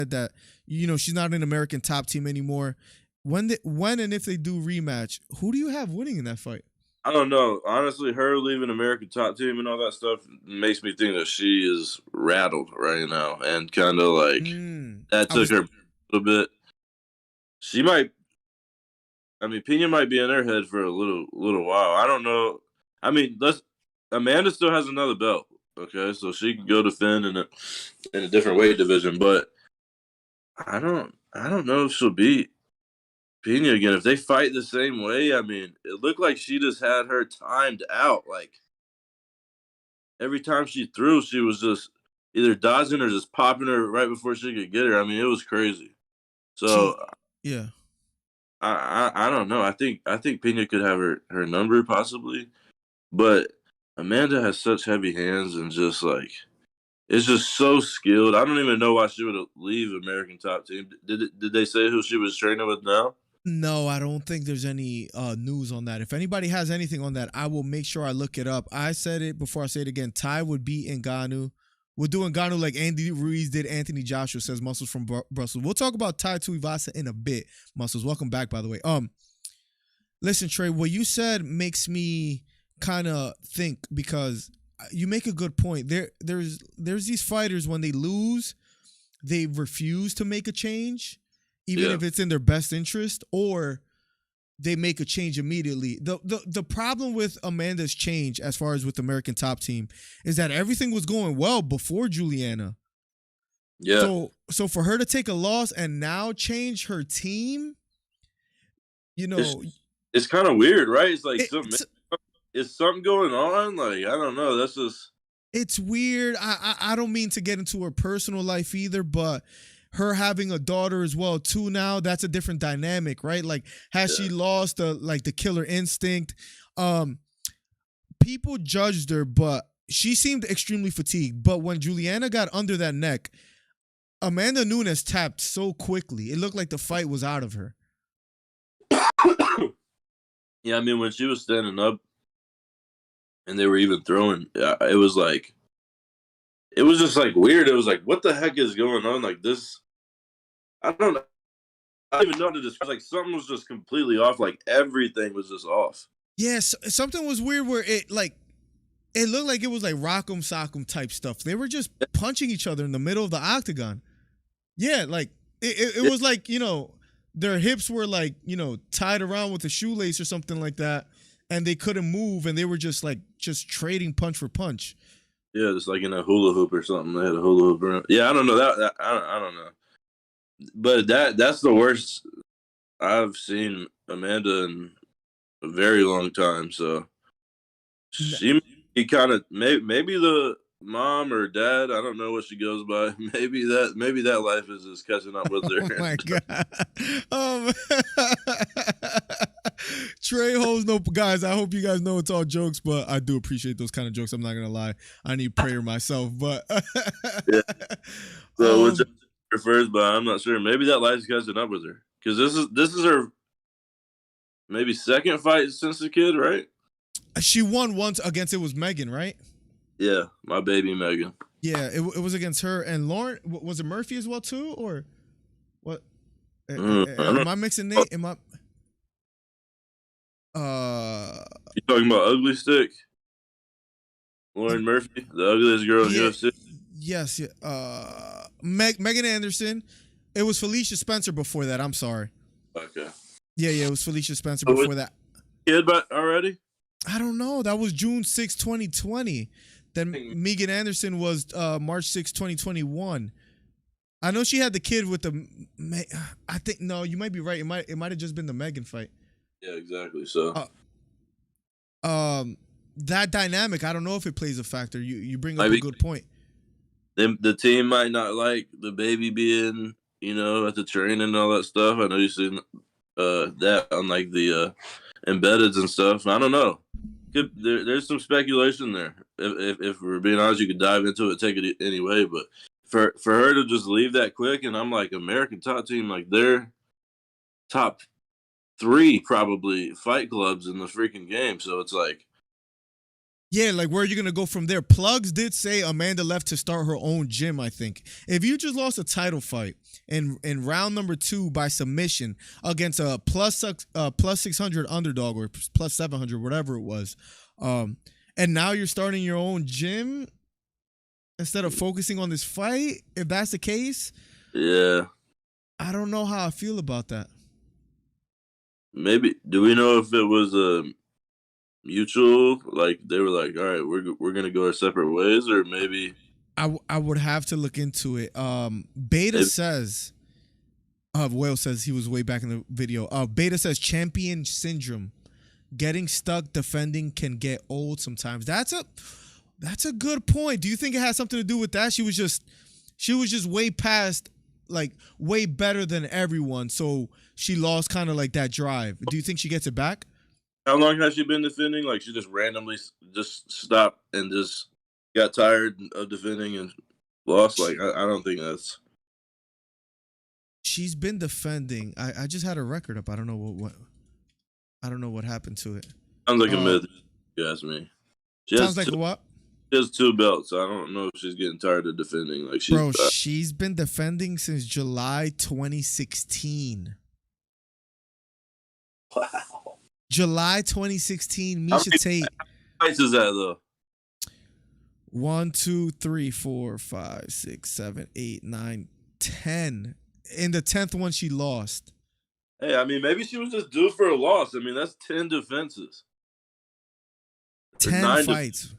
that she's not an American top team anymore. When and if they do rematch, who do you have winning in that fight? I don't know. Honestly, her leaving American top team and all that stuff makes me think that she is rattled right now and kind of like that took her a little bit. She might. I mean, Pena might be in her head for a little while. I don't know. I mean, Amanda still has another belt, okay, so she can go defend in a different weight division. But I don't know if she'll beat Pena again. If they fight the same way, I mean, it looked like she just had her timed out. Like every time she threw, she was just either dodging or just popping her right before she could get her. I mean, it was crazy. So yeah. I don't know. I think Pena could have her number possibly, but Amanda has such heavy hands and just like it's just so skilled. I don't even know why she would leave American top team. Did they say who she was training with now? No, I don't think there's any news on that. If anybody has anything on that, I will make sure I look it up. I said it before, I say it again. Ty would beat Ngannou. We'll do Ngannou like Andy Ruiz did Anthony Joshua, says Muscles from Brussels. We'll talk about Tai Tuivasa in a bit. Muscles, welcome back, by the way. Listen, Trey, what you said makes me kind of think, because you make a good point. There's these fighters, when they lose, they refuse to make a change, even if it's in their best interest, or they make a change immediately. The problem with Amanda's change, as far as with the American top team, is that everything was going well before Juliana. Yeah. So for her to take a loss and now change her team, it's kind of weird, right? It's like is something going on? Like, I don't know. That's just, it's weird. I don't mean to get into her personal life either, but her having a daughter as well too now, that's a different dynamic, right? Like, has she lost the killer instinct? People judged her, but she seemed extremely fatigued. But when Juliana got under that neck, Amanda Nunes tapped so quickly. It looked like the fight was out of her. Yeah, I mean, when she was standing up and they were even throwing, it was like, it was just like weird. It was like, what the heck is going on? Like this, I don't even know how to describe. Like something was just completely off. Like everything was just off. Yes, something was weird where it looked like it was like Rock'em Sock'em type stuff. They were just punching each other in the middle of the octagon. Yeah, like it was like, their hips were like, tied around with a shoelace or something like that, and they couldn't move, and they were just trading punch for punch. Yeah, just like in a hula hoop or something. They had a hula hoop around. Yeah, I don't know that I don't know. But that's the worst I've seen Amanda in a very long time. So she kind of maybe the mom or dad, I don't know what she goes by. Maybe that life is just catching up with her. Oh my god. Trey holds no, guys, I hope you guys know it's all jokes, but I do appreciate those kind of jokes. I'm not gonna lie. I need prayer myself, but yeah. So which refers, but I'm not sure. Maybe that life's catching up with her, because this is her maybe second fight since the kid, right? She won once against, it was Megan, right? Yeah, my baby Megan. Yeah, it was against her and Lauren. Was it Murphy as well too, or what? Am I mixing Nate? Am I? You talking about Ugly Stick? Lauren Murphy, the ugliest girl in UFC. Yes, yeah. Megan Anderson. It was Felicia Spencer before that. I'm sorry. Okay. Yeah, it was Felicia Spencer before that. Kid, but already? I don't know. That was June 6, 2020. Then Megan Anderson was March 6, 2021. I know she had the kid with the. I think no, you might be right. It might have just been the Megan fight. Yeah, exactly. So. That dynamic, I don't know if it plays a factor. You bring up a good point. The team might not like the baby being, at the training and all that stuff. I know you've seen that on like the embeddeds and stuff. I don't know. There's some speculation there. If we're being honest, you could dive into it, take it anyway. But for her to just leave that quick, and I'm like, American top team, like they're top 3 probably fight clubs in the freaking game. So it's like, Yeah, like where are you gonna go from there? Plugs did say Amanda left to start her own gym. I think if you just lost a title fight in round number 2 by submission against a plus 600 underdog or plus 700, whatever it was, and now you're starting your own gym instead of focusing on this fight. If that's the case, yeah, I don't know how I feel about that. Maybe. Do we know if it was a mutual? Like they were like, all right, we're gonna go our separate ways, or maybe. I would have to look into it. Beta says, Whale says he was way back in the video. Beta says champion syndrome, getting stuck defending can get old sometimes. That's a good point. Do you think it has something to do with that? She was just way past, like way better than everyone, so she lost kind of like that drive. Do you think she gets it back? How long has she been defending? Like she just randomly just stopped and just got tired of defending and lost? Like I don't think that's. She's been defending. I just had a record up. I don't know what happened to it. Sounds like a myth. You ask me. Sounds like what? She has 2 belts. I don't know if she's getting tired of defending. Like she's been defending since July 2016. Wow. July 2016. Miesha Tate. How many fights is that though? 1, 2, 3, 4, 5, 6, 7, 8, 9, 10. In the 10th one, she lost. Hey, I mean, maybe she was just due for a loss. I mean, that's 10 defenses. 10 fights.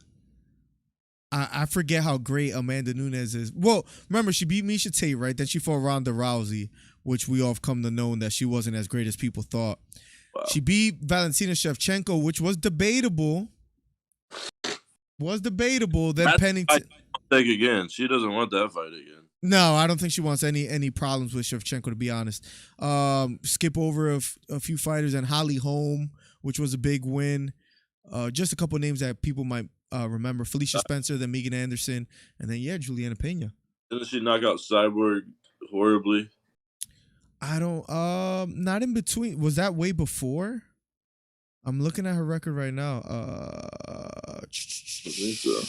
I forget how great Amanda Nunes is. Well, remember, she beat Miesha Tate, right? Then she fought Ronda Rousey, which we all have come to know that she wasn't as great as people thought. Wow. She beat Valentina Shevchenko, which was debatable. Then that's Pennington. Take again. She doesn't want that fight again. No, I don't think she wants any problems with Shevchenko, to be honest. Skip over a few fighters, and Holly Holm, which was a big win. Just a couple names that people might remember. Felicia Spencer, then Megan Anderson, and then Juliana Pena. Didn't she knock out Cyborg horribly? I don't not in between. Was that way before? I'm looking at her record right now. I think so.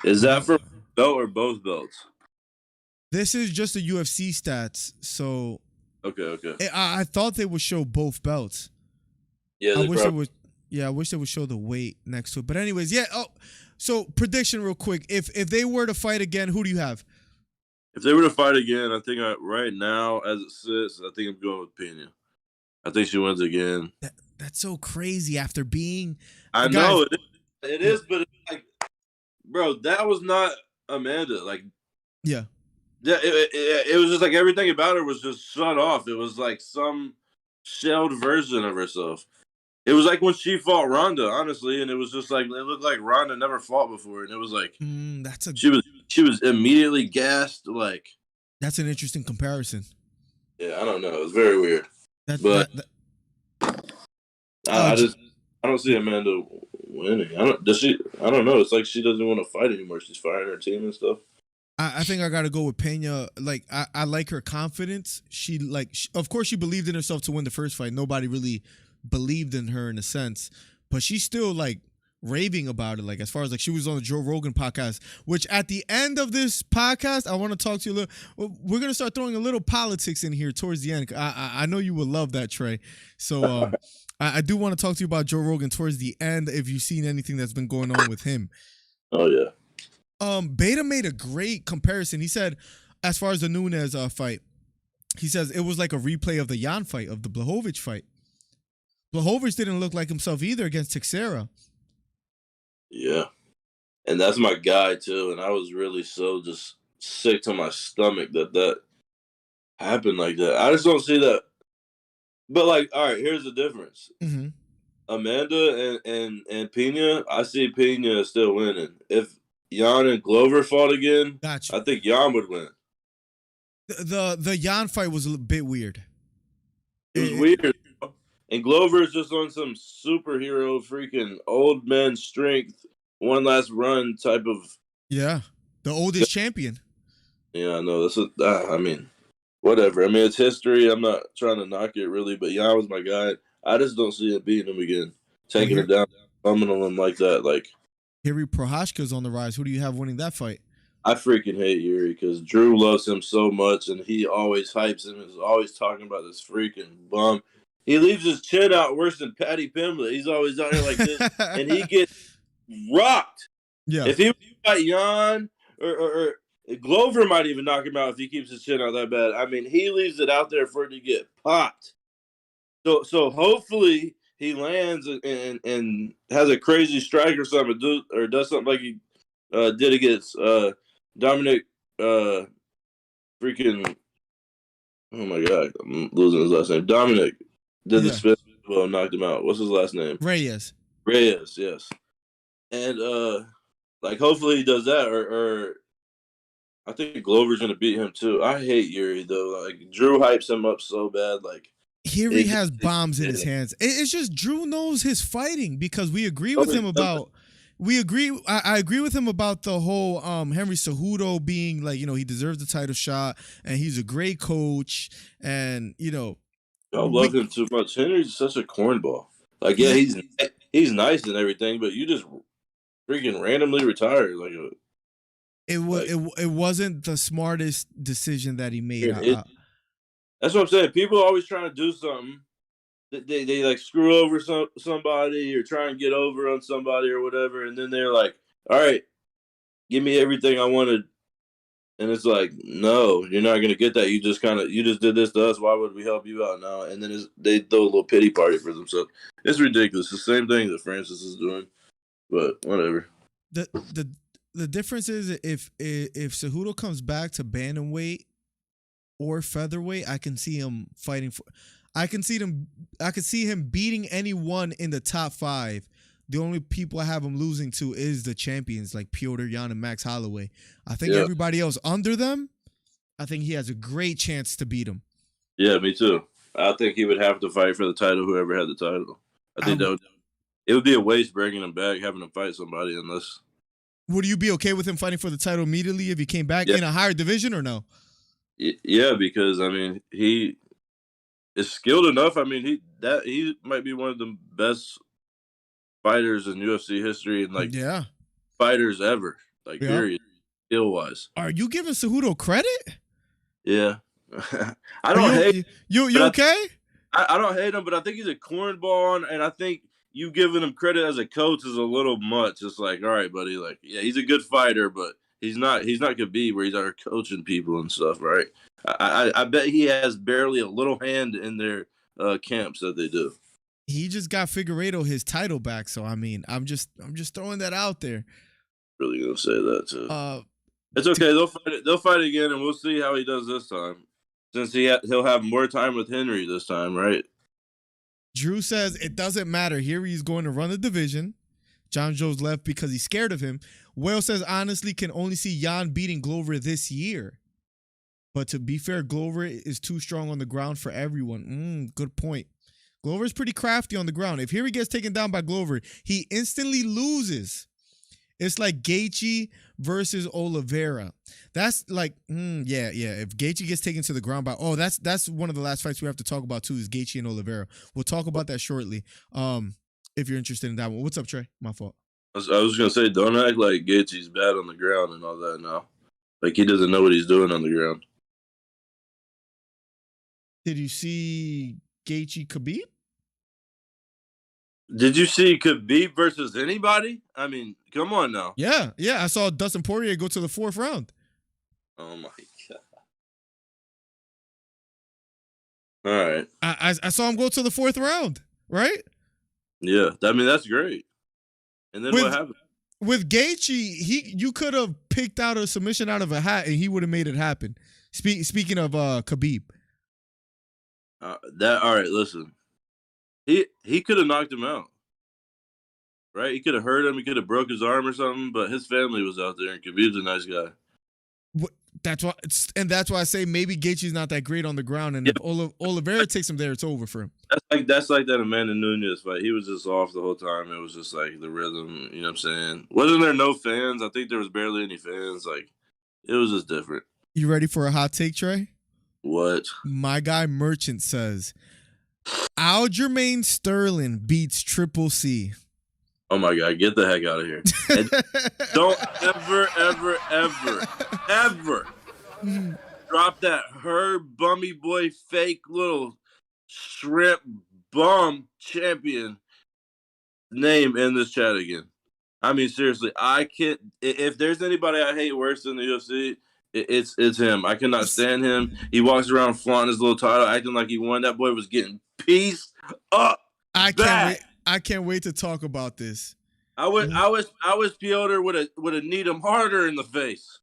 Is that for belt or both belts? This is just the UFC stats. So okay. I thought they would show both belts. Yeah, I wish they would show the weight next to it. But anyways, yeah. Oh, so prediction real quick. If they were to fight again, who do you have? If they were to fight again, I think right now, as it sits, I think I'm going with Pena. I think she wins again. That's so crazy after being. I know it is, but it's like, bro, that was not Amanda. Like, yeah, it was just like everything about her was just shut off. It was like some shelled version of herself. It was like when she fought Ronda, honestly, and it was just like it looked like Ronda never fought before, and it was like she was immediately gassed. Like, that's an interesting comparison. Yeah, I don't know. It was very weird. I don't see Amanda winning. I don't know. It's like she doesn't want to fight anymore. She's firing her team and stuff. I think I got to go with Pena. Like, I like her confidence. Of course, she believed in herself to win the first fight. Nobody really believed in her in a sense, but she's still like raving about it. Like, as far as like she was on the Joe Rogan podcast, which at the end of this podcast, I want to talk to you a little. We're gonna start throwing a little politics in here towards the end. I know you would love that, Trey. So I do want to talk to you about Joe Rogan towards the end. If you've seen anything that's been going on with him. Oh yeah. Beta made a great comparison. He said, as far as the Nunes fight, he says it was like a replay of the Jan fight, of the Blachowicz fight. Blachowicz didn't look like himself either against Teixeira. Yeah. And that's my guy, too. And I was really so just sick to my stomach that happened like that. I just don't see that. But, like, all right, here's the difference. Mm-hmm. Amanda and Pena, I see Pena still winning. If Jan and Glover fought again, gotcha. I think Jan would win. The Jan fight was a bit weird. It was weird. And Glover's just on some superhero freaking old man strength, one last run type of. Yeah, the oldest champion. Yeah, I know. I mean, whatever. I mean, it's history. I'm not trying to knock it really, but Jan was my guy. I just don't see it beating him again, taking him down, summoning him like that. Like, Yuri Prohashka's on the rise. Who do you have winning that fight? I freaking hate Yuri because Drew loves him so much, and he always hypes him and is always talking about this freaking bum. He leaves his chin out worse than Patty Pimblett. He's always out here like this, and he gets rocked. Yeah. If he would fight Jan or Glover might even knock him out if he keeps his chin out that bad. I mean, he leaves it out there for it to get popped. So hopefully he lands and has a crazy strike or something, or does something like he did against Dominic freaking. Oh my god, I'm losing his last name. Dominic did the spin and knocked him out. What's his last name? Reyes, yes. And like hopefully he does that, or I think Glover's gonna beat him too. I hate Yuri though. Like Drew hypes him up so bad. Like Yuri has bombs in his hands. It's just Drew knows his fighting because we agree with him about. I agree with him about the whole Henry Cejudo being like, he deserves the title shot and he's a great coach and I love him too much. Henry's such a cornball. Like he's nice and everything, but you just freaking randomly retired like a. It wasn't the smartest decision that he made. That's what I'm saying. People are always trying to do something. They like screw over somebody or try and get over on somebody or whatever, and then they're like, "All right, give me everything I wanted," and it's like, "No, you're not gonna get that. You just did this to us. Why would we help you out now?" And then they throw a little pity party for themselves. It's ridiculous. The same thing that Francis is doing, but whatever. The difference is if Cejudo comes back to bantamweight or featherweight, I can see him fighting for. I can see him beating anyone in the top 5. The only people I have him losing to is the champions like Piotr Jan and Max Holloway. I think everybody else under them, I think he has a great chance to beat him. Yeah, me too. I think he would have to fight for the title, whoever had the title. I think it would be a waste bringing him back, having him fight somebody unless. Would you be okay with him fighting for the title immediately if he came back in a higher division or no? Yeah, because I mean he is skilled enough. I mean he might be one of the best fighters in UFC history and fighters ever. Like period, skill wise. Are you giving Cejudo credit? Yeah, I don't hate you. You okay? I don't hate him, but I think he's a cornball, and I think you giving him credit as a coach is a little much. It's like, all right, buddy, like he's a good fighter, but he's not Khabib where he's out coaching people and stuff, right? I bet he has barely a little hand in their camps that they do. He just got Figueiredo his title back, so I mean, I'm just throwing that out there. Really gonna say that too. It's okay. They'll fight again, and we'll see how he does this time. Since he'll have more time with Henry this time, right? Drew says it doesn't matter. Here he's going to run the division. John Joe's left because he's scared of him. Whale says, honestly, can only see Jan beating Glover this year. But to be fair, Glover is too strong on the ground for everyone. Good point. Glover's pretty crafty on the ground. If Henry gets taken down by Glover, he instantly loses. It's like Gaethje versus Oliveira. That's like, yeah. If Gaethje gets taken to the ground by, that's one of the last fights we have to talk about too is Gaethje and Oliveira. We'll talk about that shortly. If you're interested in that one. What's up, Trey? My fault. I was gonna say, don't act like Gaethje's bad on the ground and all that now. Like he doesn't know what he's doing on the ground. Did you see Gaethje Khabib? Did you see Khabib versus anybody? I mean, come on now. Yeah. I saw Dustin Poirier go to the 4th round. Oh my god! All right. I saw him go to the 4th round. Right? Yeah. I mean, that's great. And then what happened? With Gaethje, you could have picked out a submission out of a hat and he would have made it happen. Speaking of Khabib. All right, listen. He could have knocked him out. Right? He could have hurt him, he could have broke his arm or something, but his family was out there and Khabib's a nice guy. That's why I say maybe Gaethje's not that great on the ground, and if Oliveira takes him there, it's over for him. That's like that Amanda Nunes fight. He was just off the whole time. It was just like the rhythm, you know what I'm saying? Wasn't there no fans? I think there was barely any fans. Like, it was just different. You ready for a hot take, Trey? What? My guy Merchant says, Aljamain Sterling beats Triple C. Oh my God, get the heck out of here. And don't ever drop that Herb Bummy Boy fake little shrimp bum champion name in this chat again. I mean, seriously, I can't. If there's anybody I hate worse than the UFC, it's him. I cannot stand him. He walks around flaunting his little title, acting like he won. That boy was getting pieced up. I can't wait. I can't wait to talk about this. I wish Piotr would have kneed him harder in the face.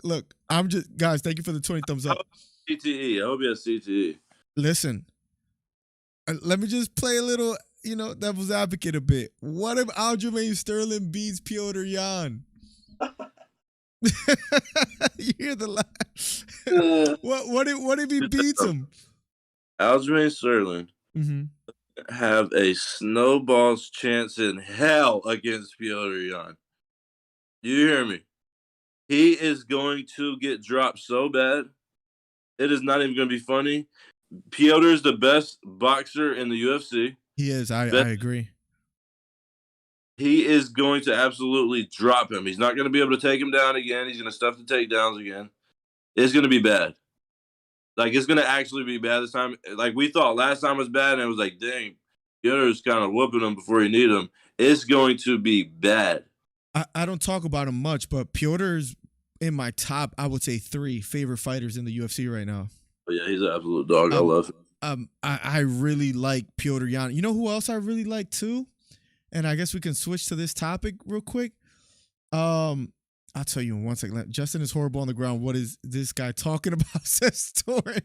Look. I'm just, guys. Thank you for the 20 thumbs up. CTE. I hope he has CTE. Listen, let me just play a little, devil's advocate a bit. What if Aljamain Sterling beats Piotr Jan? You hear the laugh? What if he beats him? Aljamain Sterling have a snowball's chance in hell against Piotr Jan. Do you hear me? He is going to get dropped so bad, it is not even going to be funny. Piotr is the best boxer in the UFC. He is. I agree. He is going to absolutely drop him. He's not going to be able to take him down again. He's going to stuff the takedowns again. It's going to be bad. Like, it's going to actually be bad this time. Like, we thought last time was bad, and it was like, dang, Piotr's kind of whooping him before he needed him. It's going to be bad. I don't talk about him much, but Piotr's in my top, I would say, 3 favorite fighters in the UFC right now. But yeah, he's an absolute dog. I love him. I really like Piotr Jan. You know who else I really like too? And I guess we can switch to this topic real quick. I'll tell you in 1 second. Justin is horrible on the ground. What is this guy talking about? Says Torin.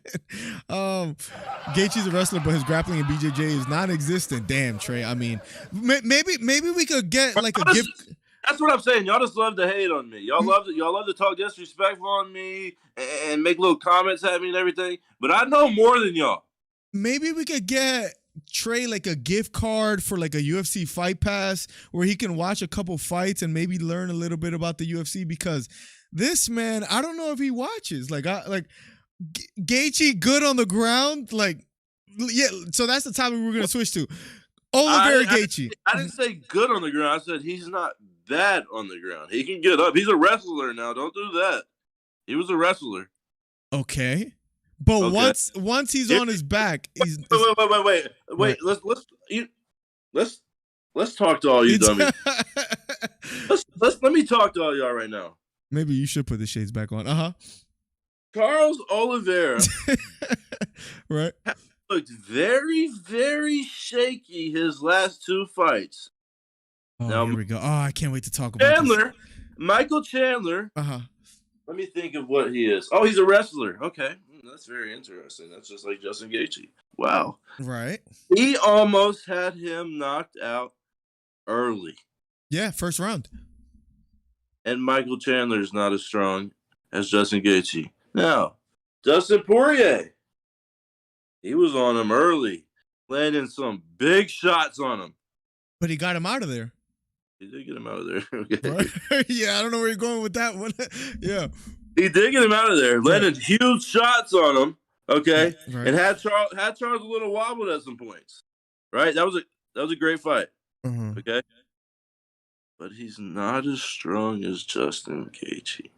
Gaethje's a wrestler, but his grappling in BJJ is non-existent. Damn, Trey. I mean, maybe we could get like a gift. That's what I'm saying. Y'all just love to hate on me. Y'all love to talk disrespectful on me and make little comments at me and everything. But I know more than y'all. Maybe we could get Trey like a gift card for like a UFC fight pass where he can watch a couple fights and maybe learn a little bit about the UFC, because this man, I don't know if he watches. Like Gaethje good on the ground. Like, yeah, so that's the topic we're gonna switch to. Oliveira Gaethje. I didn't say good on the ground. I said he's not bad on the ground. He can get up. He's a wrestler now. Don't do that. He was a wrestler. Okay. But okay. once he's on his back, he's wait. Let's talk to all you dummies. Let me talk to all y'all right now. Maybe you should put the shades back on. Charles Oliveira, right? Looked very, very shaky his last 2 fights. Oh, now, here we go. Oh, I can't wait to talk about this. Michael Chandler. Let me think of what he is. Oh, he's a wrestler. Okay. That's very interesting. That's just like Justin Gaethje. Wow. Right. He almost had him knocked out early. Yeah, first round. And Michael Chandler is not as strong as Justin Gaethje. Now, Dustin Poirier, he was on him early, landing some big shots on him. But he got him out of there. He did get him out of there. Okay. Right? Yeah, I don't know where you're going with that one. Yeah. He did get him out of there, landing huge shots on him, okay? Right. And had Charles a little wobbled at some points. Right? That was a great fight. Okay? But he's not as strong as Justin Gaethje.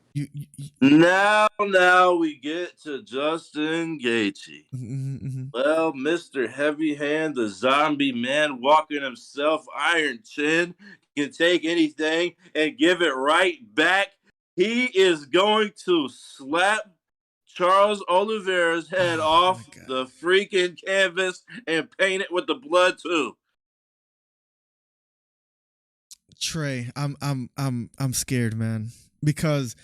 Now we get to Justin Gaethje. Well, Mr. Heavy Hand, the zombie man walking himself, Iron Chin, can take anything and give it right back. He is going to slap Charles Oliveira's head off the freaking canvas and paint it with the blood too. Trey, I'm scared, man, because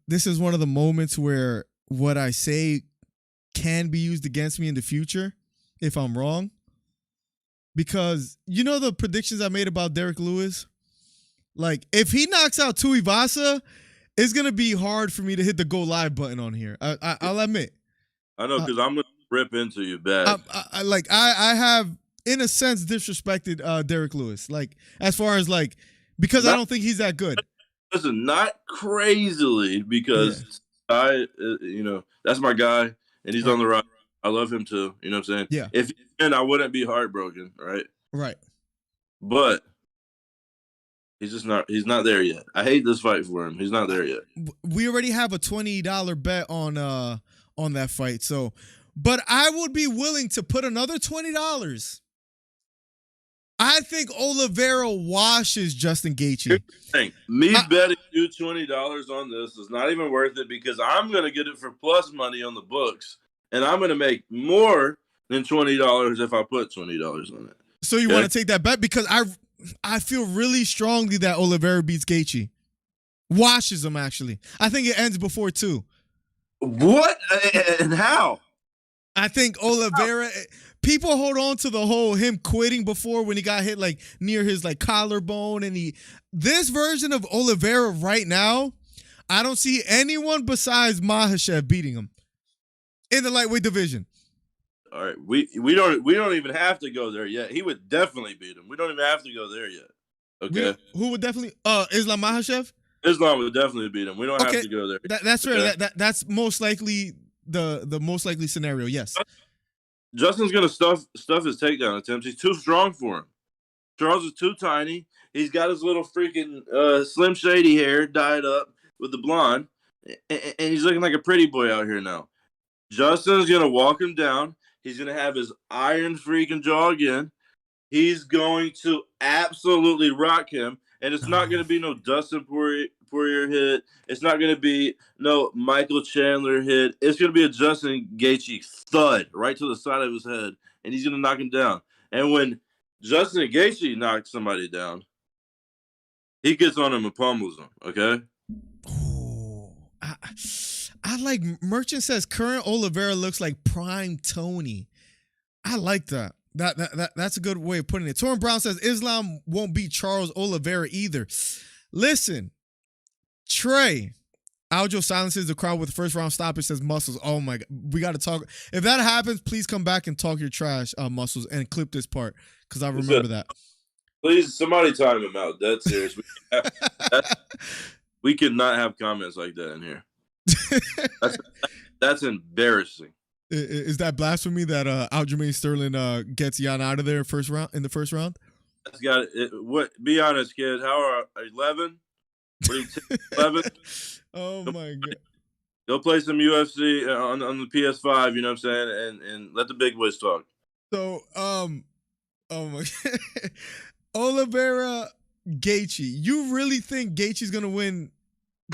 this is one of the moments where what I say can be used against me in the future if I'm wrong. Because you know the predictions I made about Derek Lewis? Like, if he knocks out Tuivasa, it's going to be hard for me to hit the go live button on here. I'll admit. I know, because I'm going to rip into you bad. I have, in a sense, disrespected Derek Lewis. Like, as far as, like, because I don't think he's that good. Listen, not crazily, because that's my guy, and he's on the right. I love him too. You know what I'm saying? Yeah. If he win, I wouldn't be heartbroken, right? Right. But he's not there yet. I hate this fight for him. He's not there yet. We already have a $20 bet on that fight. So, but I would be willing to put another $20. I think Oliveira washes Justin Gaethje. Betting you $20 on this is not even worth it because I'm going to get it for plus money on the books, and I'm going to make more than $20 if I put $20 on it. So you want to take that bet? Because I feel really strongly that Oliveira beats Gaethje. Washes him, actually. I think it ends before 2. What? And how? I think Oliveira... People hold on to the whole him quitting before when he got hit like near his like collarbone, and this version of Oliveira right now, I don't see anyone besides Makhachev beating him in the lightweight division. All right, we don't even have to go there yet. He would definitely beat him. We don't even have to go there yet. Okay, who would definitely? Islam Makhachev. Islam would definitely beat him. We don't have to go there. That's fair. That's most likely the most likely scenario. Yes. Justin's gonna stuff his takedown attempts. He's too strong for him. Charles is too tiny. He's got his little freaking Slim Shady hair dyed up with the blonde, and he's looking like a pretty boy out here now. Justin's gonna walk him down. He's gonna have his iron freaking jaw again. He's going to absolutely rock him, and it's not gonna be no Dustin Poirier hit. It's not going to be no Michael Chandler hit. It's going to be a Justin Gaethje thud right to the side of his head, and he's going to knock him down. And when Justin Gaethje knocks somebody down, he gets on him and pummels him, okay? Oh, I like Merchant says current Oliveira looks like prime Tony. I like that. That's a good way of putting it. Torrin Brown says Islam won't beat Charles Oliveira either. Listen, Trey, Aljo silences the crowd with the first round stoppage, says Muscles. Oh my God. We got to talk. If that happens, please come back and talk your trash, Muscles, and clip this part because I remember that. Please, somebody time him out. Dead serious. We could not have comments like that in here. That's embarrassing. Is that blasphemy that Aljamain Sterling gets Jan out of there in the first round? That's got it. What? Be honest, kid. How are 11? What are you 11? Oh my God. Go play some UFC on the PS5, you know what I'm saying? And let the big boys talk. So, oh my God. Oliveira Gaethje. You really think Gaethje's going to win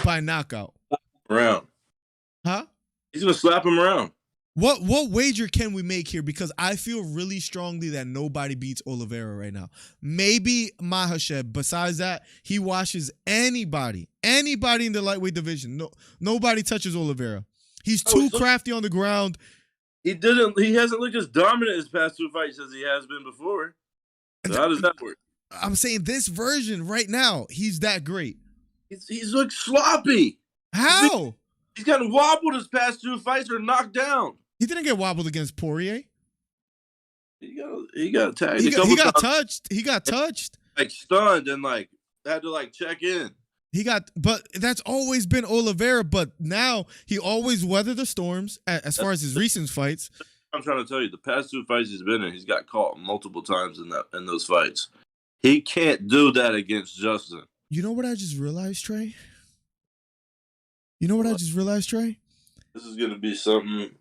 by knockout? Around. Huh? He's going to slap him around. What wager can we make here? Because I feel really strongly that nobody beats Oliveira right now. Maybe Makhachev. Besides that, he washes anybody in the lightweight division. Nobody touches Oliveira. He's too crafty on the ground. He hasn't looked as dominant his past 2 fights as he has been before. So how does that work? I'm saying this version right now, he's that great. He's looked sloppy. How? He's gotten wobbled his past 2 fights or knocked down. He didn't get wobbled against Poirier. He got tagged. He got touched. He got touched. Like stunned and like had to like check in. But that's always been Oliveira. But now he always weathered the storms as far as his recent fights. I'm trying to tell you, the past 2 fights he's been in, he's got caught multiple times in those fights. He can't do that against Justin. You know what I just realized, Trey? This is going to be something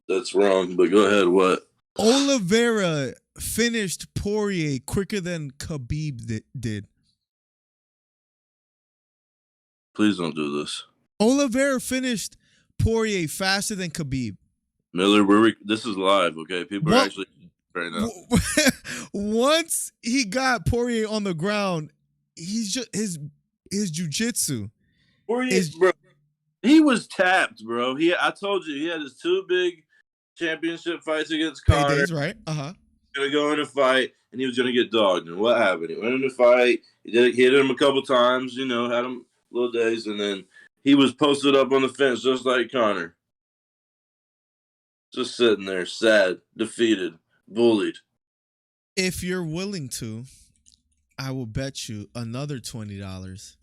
that's wrong, but go ahead. What? Oliveira finished Poirier quicker than Khabib did. Please don't do this. Oliveira finished Poirier faster than Khabib. Miller, this is live, okay? People are actually right now. Once he got Poirier on the ground, he's just his jiu-jitsu. Poirier, bro, he was tapped, bro. I told you, he had his 2 big championship fights against Conor. Paydays, right? Gonna go in a fight, and he was gonna get dogged. And what happened? He went in a fight. He hit him a couple times, had him little days, and then he was posted up on the fence just like Conor. Just sitting there, sad, defeated, bullied. If you're willing to, I will bet you another $20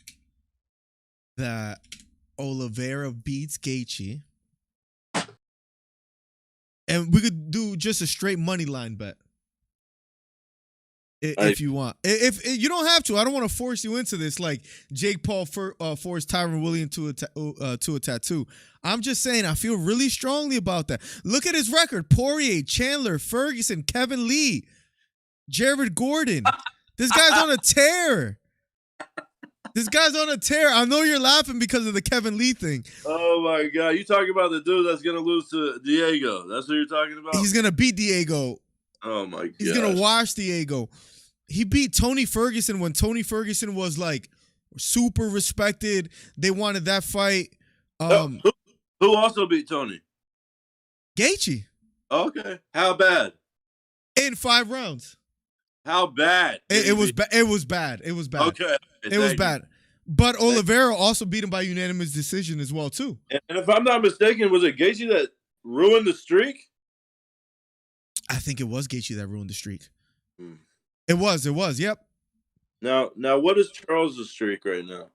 that Oliveira beats Gaethje. And we could do just a straight money line bet. If you want, if you don't have to, I don't want to force you into this. Like Jake Paul forced Tyron Williams to a tattoo. I'm just saying, I feel really strongly about that. Look at his record: Poirier, Chandler, Ferguson, Kevin Lee, Jared Gordon. This guy's on a tear. This guy's on a tear. I know you're laughing because of the Kevin Lee thing. Oh my God, you talking about the dude that's gonna lose to Diego? That's what you're talking about. He's gonna beat Diego. Oh my God. He's gonna wash Diego. He beat Tony Ferguson when Tony Ferguson was like super respected. They wanted that fight. Who also beat Tony? Gaethje. Okay. How bad? In 5 rounds. How bad? It was bad. It was bad. It was bad. Okay. It was bad. But Oliveira also beat him by unanimous decision as well too. And if I'm not mistaken, was it Gaethje that ruined the streak? I think it was Gaethje that ruined the streak. It was. Yep. Now, what is Charles' streak right now?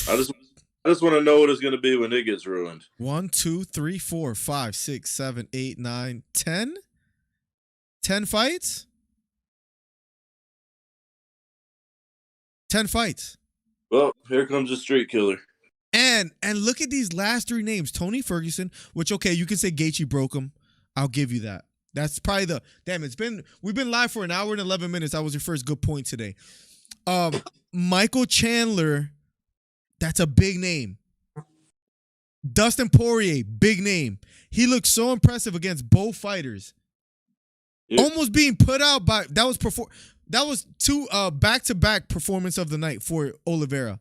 I just want to know what it's going to be when it gets ruined. 1, 2, 3, 4, 5, 6, 7, 8, 9, 10. 10 fights. 10 fights. Well, here comes a streak killer. And look at these last 3 names: Tony Ferguson, which okay, you can say Gaethje broke him. I'll give you that. That's probably we've been live for an hour and 11 minutes. That was your first good point today. Michael Chandler, that's a big name. Dustin Poirier, big name. He looked so impressive against both fighters. Yeah. Almost being put out by that was 2 back-to-back performance of the night for Oliveira.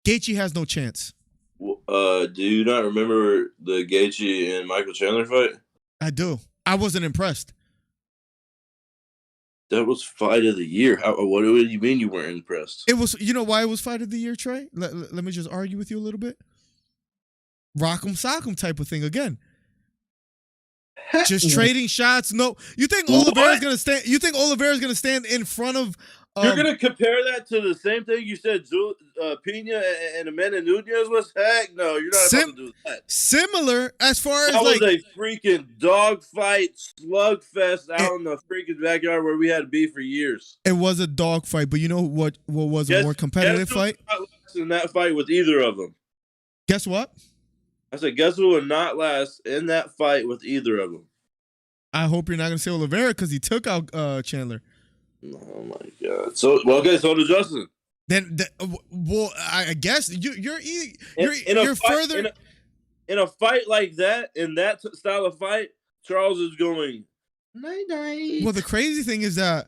Gaethje has no chance. Do you not remember the Gaethje and Michael Chandler fight? I do. I wasn't impressed. That was fight of the year. What do you mean you weren't impressed? It was. You know why it was fight of the year, Trey? Let me just argue with you a little bit. Rock'em sock'em type of thing again. Just trading shots. No, you think Oliveira's gonna stand? You think Oliveira's gonna stand in front of? You're gonna compare that to the same thing you said, Pena and Amanda Nunes was? Heck no, you're not about to do that. Similar as far as that was a freaking dogfight slugfest out in the freaking backyard where we had beef for years. It was a dogfight, but you know what was a more competitive fight? In that fight with either of them. Guess what? I said, guess who would not last in that fight with either of them? I hope you're not going to say Oliveira because he took out Chandler. Oh, my God. So did Justin. Then, I guess you're further. In a fight like that, in that style of fight, Charles is going, night-night. Well, the crazy thing is that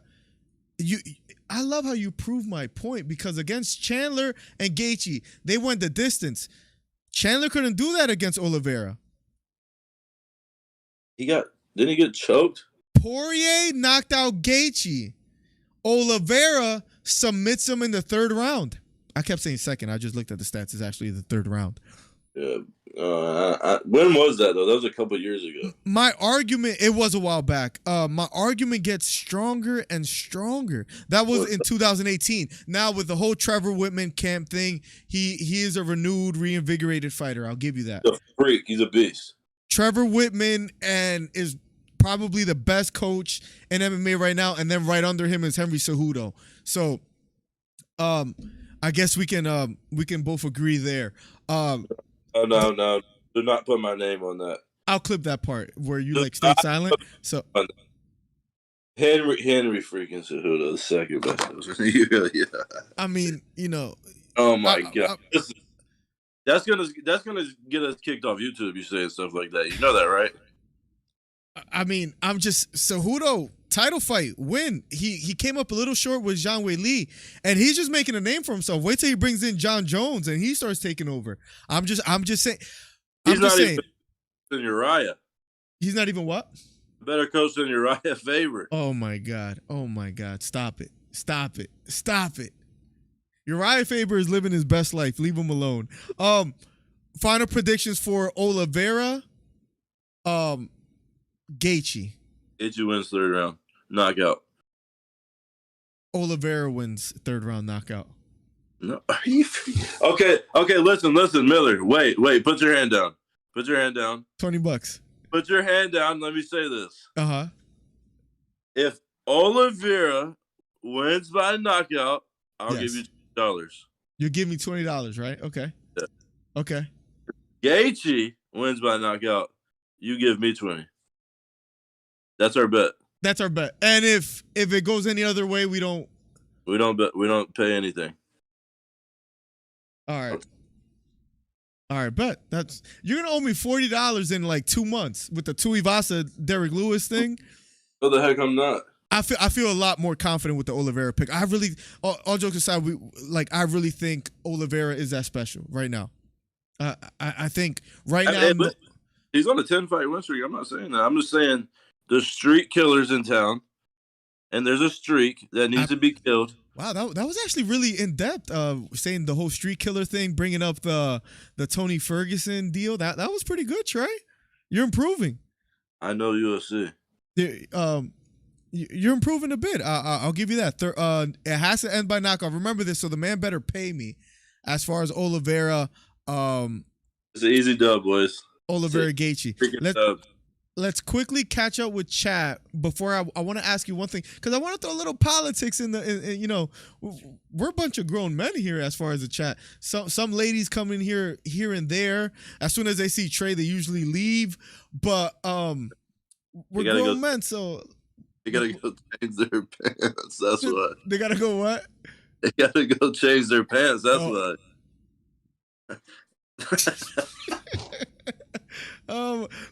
I love how you prove my point because against Chandler and Gaethje, they went the distance. Chandler couldn't do that against Oliveira. Didn't he get choked? Poirier knocked out Gaethje. Oliveira submits him in the 3rd round. I kept saying second. I just looked at the stats. It's actually the 3rd round. Yeah. When was that, though? That was a couple years ago. My argument, it was a while back. My argument gets stronger and stronger. That was in 2018. Now with the whole Trevor Whitman camp thing, he is a renewed, reinvigorated fighter. I'll give you that. He's a freak. He's a beast. Trevor Whitman is probably the best coach in MMA right now, and then right under him is Henry Cejudo. So, I guess we can both agree there. No. Do not put my name on that. I'll clip that part where you stay silent. So Henry freaking Cejudo, the second best. Yeah. I mean, Oh my God. That's gonna get us kicked off YouTube. You saying stuff like that. You know that, right? I mean, I'm just Cejudo title fight win. He came up a little short with Zhang Weili, and he's just making a name for himself. Wait till he brings in John Jones and he starts taking over. I'm just saying. He's not even than Uriah. He's not even what? Better coach than Uriah Faber. Oh my God! Stop it! Uriah Faber is living his best life. Leave him alone. Final predictions for Oliveira. Gaethje. Gaethje wins 3rd round knockout. Oliveira wins 3rd round knockout. No, okay. Listen, Miller. Wait. Put your hand down. $20. Put your hand down. Let me say this. Uh-huh. If Oliveira wins by knockout, I'll give you $20. You give me $20, right? Okay. Yeah. Okay. Gaethje wins by knockout, you give me 20. That's our bet. That's our bet. And if it goes any other way, we don't bet. We don't pay anything. All right. Okay. All right, bet you're gonna owe me $40 in like 2 months with the Tuivasa Derek Lewis thing. What the heck? I'm not. I feel a lot more confident with the Oliveira pick. I really, all jokes aside, I really think Oliveira is that special right now. I think right now. But he's on a 10-fight win streak. I'm not saying that. I'm just saying there's streak killers in town, and there's a streak that needs to be killed. Wow, that was actually really in depth. Saying the whole street killer thing, bringing up the Tony Ferguson deal. That was pretty good, Trey. You're improving. I know UFC. You're improving a bit. I'll give you that. It has to end by knockout. Remember this, so the man better pay me. As far as Oliveira, it's an easy dub, boys. Oliveira Gaethje. Let's quickly catch up with chat before I want to ask you one thing, because I want to throw a little politics in we're a bunch of grown men here as far as the chat. Some ladies come in here and there. As soon as they see Trey, they usually leave. But we're grown men, so they gotta go change their pants. That's what. They gotta go what? They gotta go change their pants. That's what.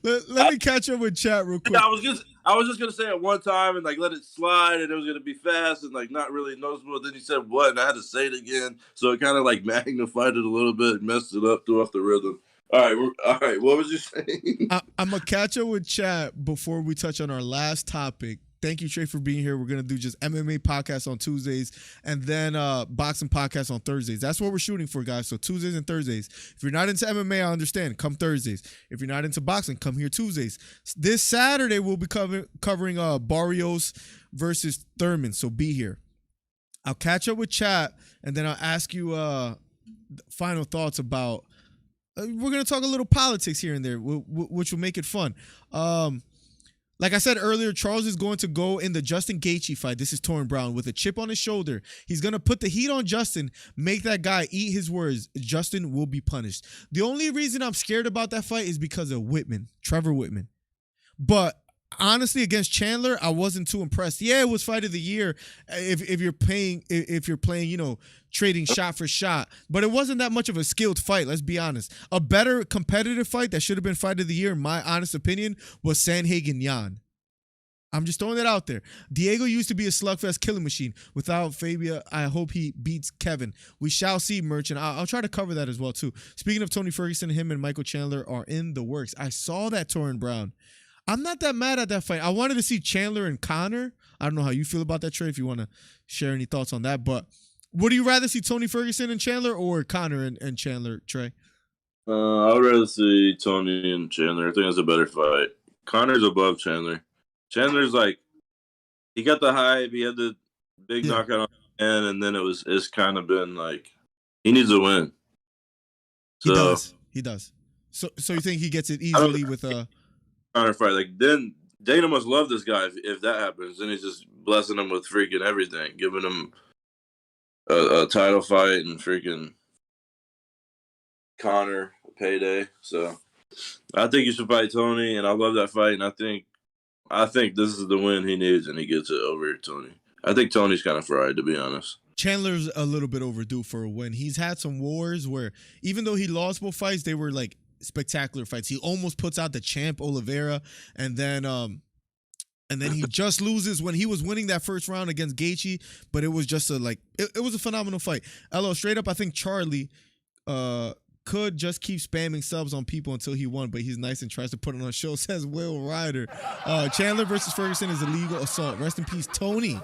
Let me catch up with chat real quick. I was just gonna say it one time and like let it slide, and it was gonna be fast and like not really noticeable. Then you said what, and I had to say it again, so it kind of like magnified it a little bit, messed it up, threw off the rhythm. All right. What was you saying? I'm gonna catch up with chat before we touch on our last topic. Thank you, Trey, for being here. We're going to do just MMA podcasts on Tuesdays and then boxing podcasts on Thursdays. That's what we're shooting for, guys. So Tuesdays and Thursdays. If you're not into MMA, I understand. Come Thursdays. If you're not into boxing, come here Tuesdays. This Saturday, we'll be covering Barrios versus Thurman, so be here. I'll catch up with chat, and then I'll ask you final thoughts about we're going to talk a little politics here and there, which will make it fun. Like I said earlier, Charles is going to go in the Justin Gaethje fight. This is Torrin Brown with a chip on his shoulder. He's going to put the heat on Justin, make that guy eat his words. Justin will be punished. The only reason I'm scared about that fight is because of Trevor Whitman. But honestly, against Chandler, I wasn't too impressed. Yeah, it was fight of the year if you're playing, trading shot for shot. But it wasn't that much of a skilled fight, let's be honest. A better competitive fight that should have been fight of the year, in my honest opinion, was Sandhagen-Yan. I'm just throwing it out there. Diego used to be a slugfest killing machine. Without Fabia, I hope he beats Kevin. We shall see, Merchant. I'll try to cover that as well, too. Speaking of Tony Ferguson, him and Michael Chandler are in the works. I saw that, Torrin Brown. I'm not that mad at that fight. I wanted to see Chandler and Conor. I don't know how you feel about that, Trey, if you want to share any thoughts on that. But would you rather see Tony Ferguson and Chandler or Conor and Chandler, Trey? I would rather see Tony and Chandler. I think it's a better fight. Conor's above Chandler. Chandler's like, he got the hype. He had the big knockout on the end, and then it's kind of been like, he needs a win. So, He does. So you think he gets it easily with a Conor fight? Like, then Dana must love this guy if that happens. Then he's just blessing him with freaking everything, giving him a title fight and freaking Conor a payday. So I think you should fight Tony, and I love that fight. And I think this is the win he needs, and he gets it over Tony. I think Tony's kind of fried, to be honest. Chandler's a little bit overdue for a win. He's had some wars where, even though he lost both fights, they were like spectacular fights. He almost puts out the champ Oliveira, and then he just loses when he was winning that first round against Gaethje. But it was just it was a phenomenal fight. LO, straight up, I think Charlie could just keep spamming subs on people until he won, but he's nice and tries to put it on a show, says Will Ryder. Chandler versus Ferguson is illegal assault. Rest in peace, Tony,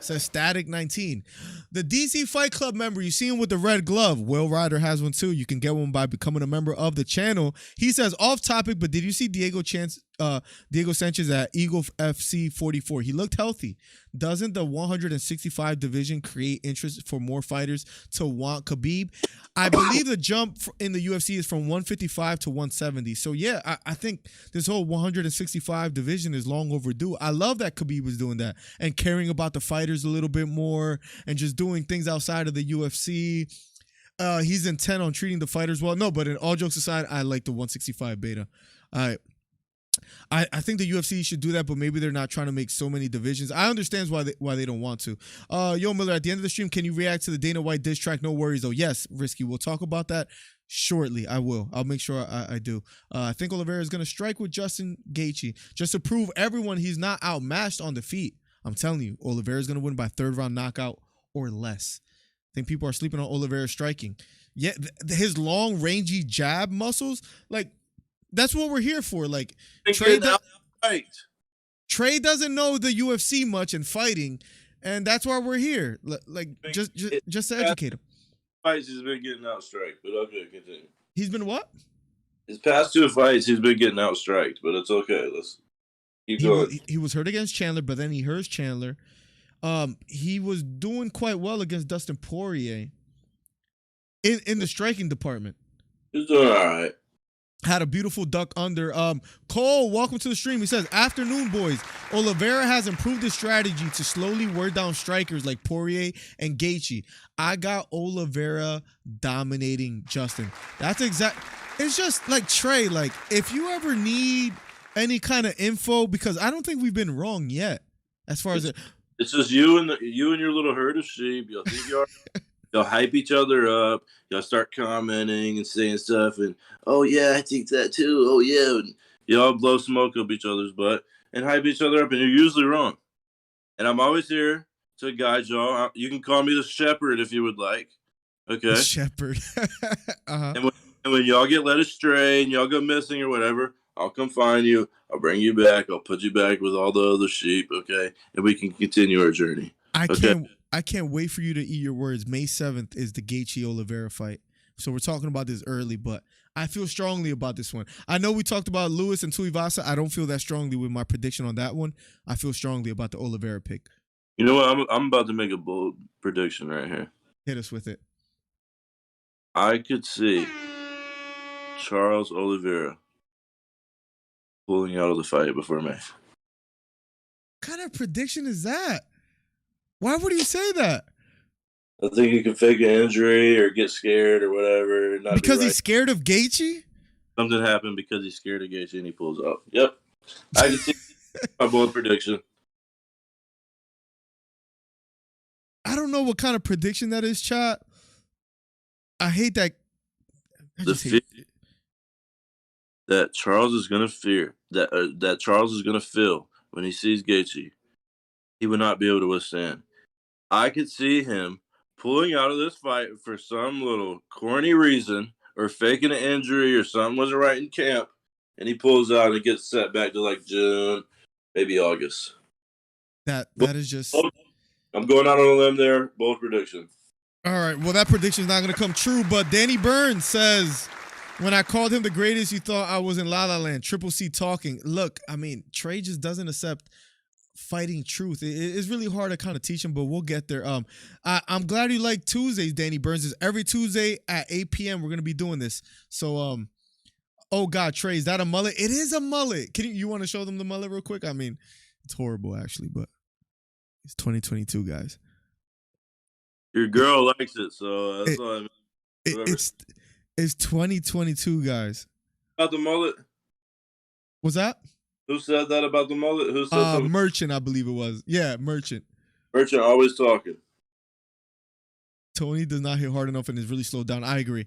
says Static 19. The DC Fight Club member, you see him with the red glove. Will Ryder has one too. You can get one by becoming a member of the channel. He says, off topic, but did you see Diego Sanchez at Eagle FC 44? He looked healthy. Doesn't the 165 division create interest for more fighters to want Khabib? I believe the jump in the UFC is from 155 to 170. So yeah, I think this whole 165 division is long overdue. I love that Khabib was doing that and caring about the fighters fighters a little bit more and just doing things outside of the UFC. He's intent on treating the fighters well. No, but in all jokes aside, I like the 165 beta. I think the UFC should do that, but maybe they're not trying to make so many divisions. I understand why they don't want to. Yo, Miller, at the end of the stream, can you react to the Dana White diss track? No worries, though. Yes, Risky. We'll talk about that shortly. I will. I'll make sure I do. I think Oliveira is going to strike with Justin Gaethje just to prove everyone he's not outmatched on the feet. I'm telling you, Oliveira is going to win by third round knockout or less. I think people are sleeping on Oliveira striking. Yeah, his long, rangy jab muscles, like, that's what we're here for. Like, Trey doesn't know the UFC much in fighting, and that's why we're here. Like, just to educate him. Fights, he's been getting outstriked, but okay, continue. He's been what? His past 2 fights, he's been getting outstriked, but it's okay. Let's keep going. He was hurt against Chandler, but then he hurt Chandler. He was doing quite well against Dustin Poirier in the striking department. He's doing all right. Had a beautiful duck under. Cole, welcome to the stream. He says, afternoon, boys. Oliveira has improved his strategy to slowly wear down strikers like Poirier and Gaethje. I got Oliveira dominating Justin. That's exact. It's just like, Trey, like, if you ever need any kind of info, because I don't think we've been wrong yet as far as it. It's just you and your little herd of sheep. You'll think you are. You'll hype each other up. Y'all start commenting and saying stuff, and oh yeah, I think that too. Oh yeah, and y'all blow smoke up each other's butt and hype each other up, and you're usually wrong. And I'm always here to guide y'all. You can call me the shepherd if you would like. Okay, the shepherd. And when y'all get led astray and y'all go missing or whatever, I'll come find you. I'll bring you back. I'll put you back with all the other sheep. Okay, and we can continue our journey. I can't wait for you to eat your words. May 7th is the Gaethje Oliveira fight. So we're talking about this early, but I feel strongly about this one. I know we talked about Lewis and Tuivasa. I don't feel that strongly with my prediction on that one. I feel strongly about the Oliveira pick. You know what? I'm about to make a bold prediction right here. Hit us with it. I could see Charles Oliveira pulling out of the fight before May. What kind of prediction is that? Why would you say that? I think he could fake an injury or get scared or whatever. Because he's scared of Gaethje? Something happened because he's scared of Gaethje and he pulls out. Yep. I can see my bold prediction. I don't know what kind of prediction that is, chat. I hate that. That Charles is going to fear, that Charles is going to feel when he sees Gaethje, he would not be able to withstand. I could see him pulling out of this fight for some little corny reason or faking an injury or something wasn't right in camp, and he pulls out and gets set back to like June, maybe August. That is just... I'm going out on a limb there. Bold prediction. All right. Well, that prediction is not going to come true, but Danny Burns says, when I called him the greatest, you thought I was in La La Land. Triple C talking. Look, I mean, Trey just doesn't accept fighting truth. It's really hard to kind of teach him, but we'll get there. I'm glad you like Tuesdays, Danny Burns. Is every Tuesday at 8 p.m. we're gonna be doing this. So oh God, Trey, is that a mullet? It is a mullet. You want to show them the mullet real quick? I mean, it's horrible actually, but it's 2022, guys. Your girl likes it, so that's all I mean. It's 2022, guys. About the mullet? What's that? Who said that about the mullet? Who said Merchant, I believe it was. Yeah, Merchant. Merchant always talking. Tony does not hit hard enough and is really slowed down. I agree.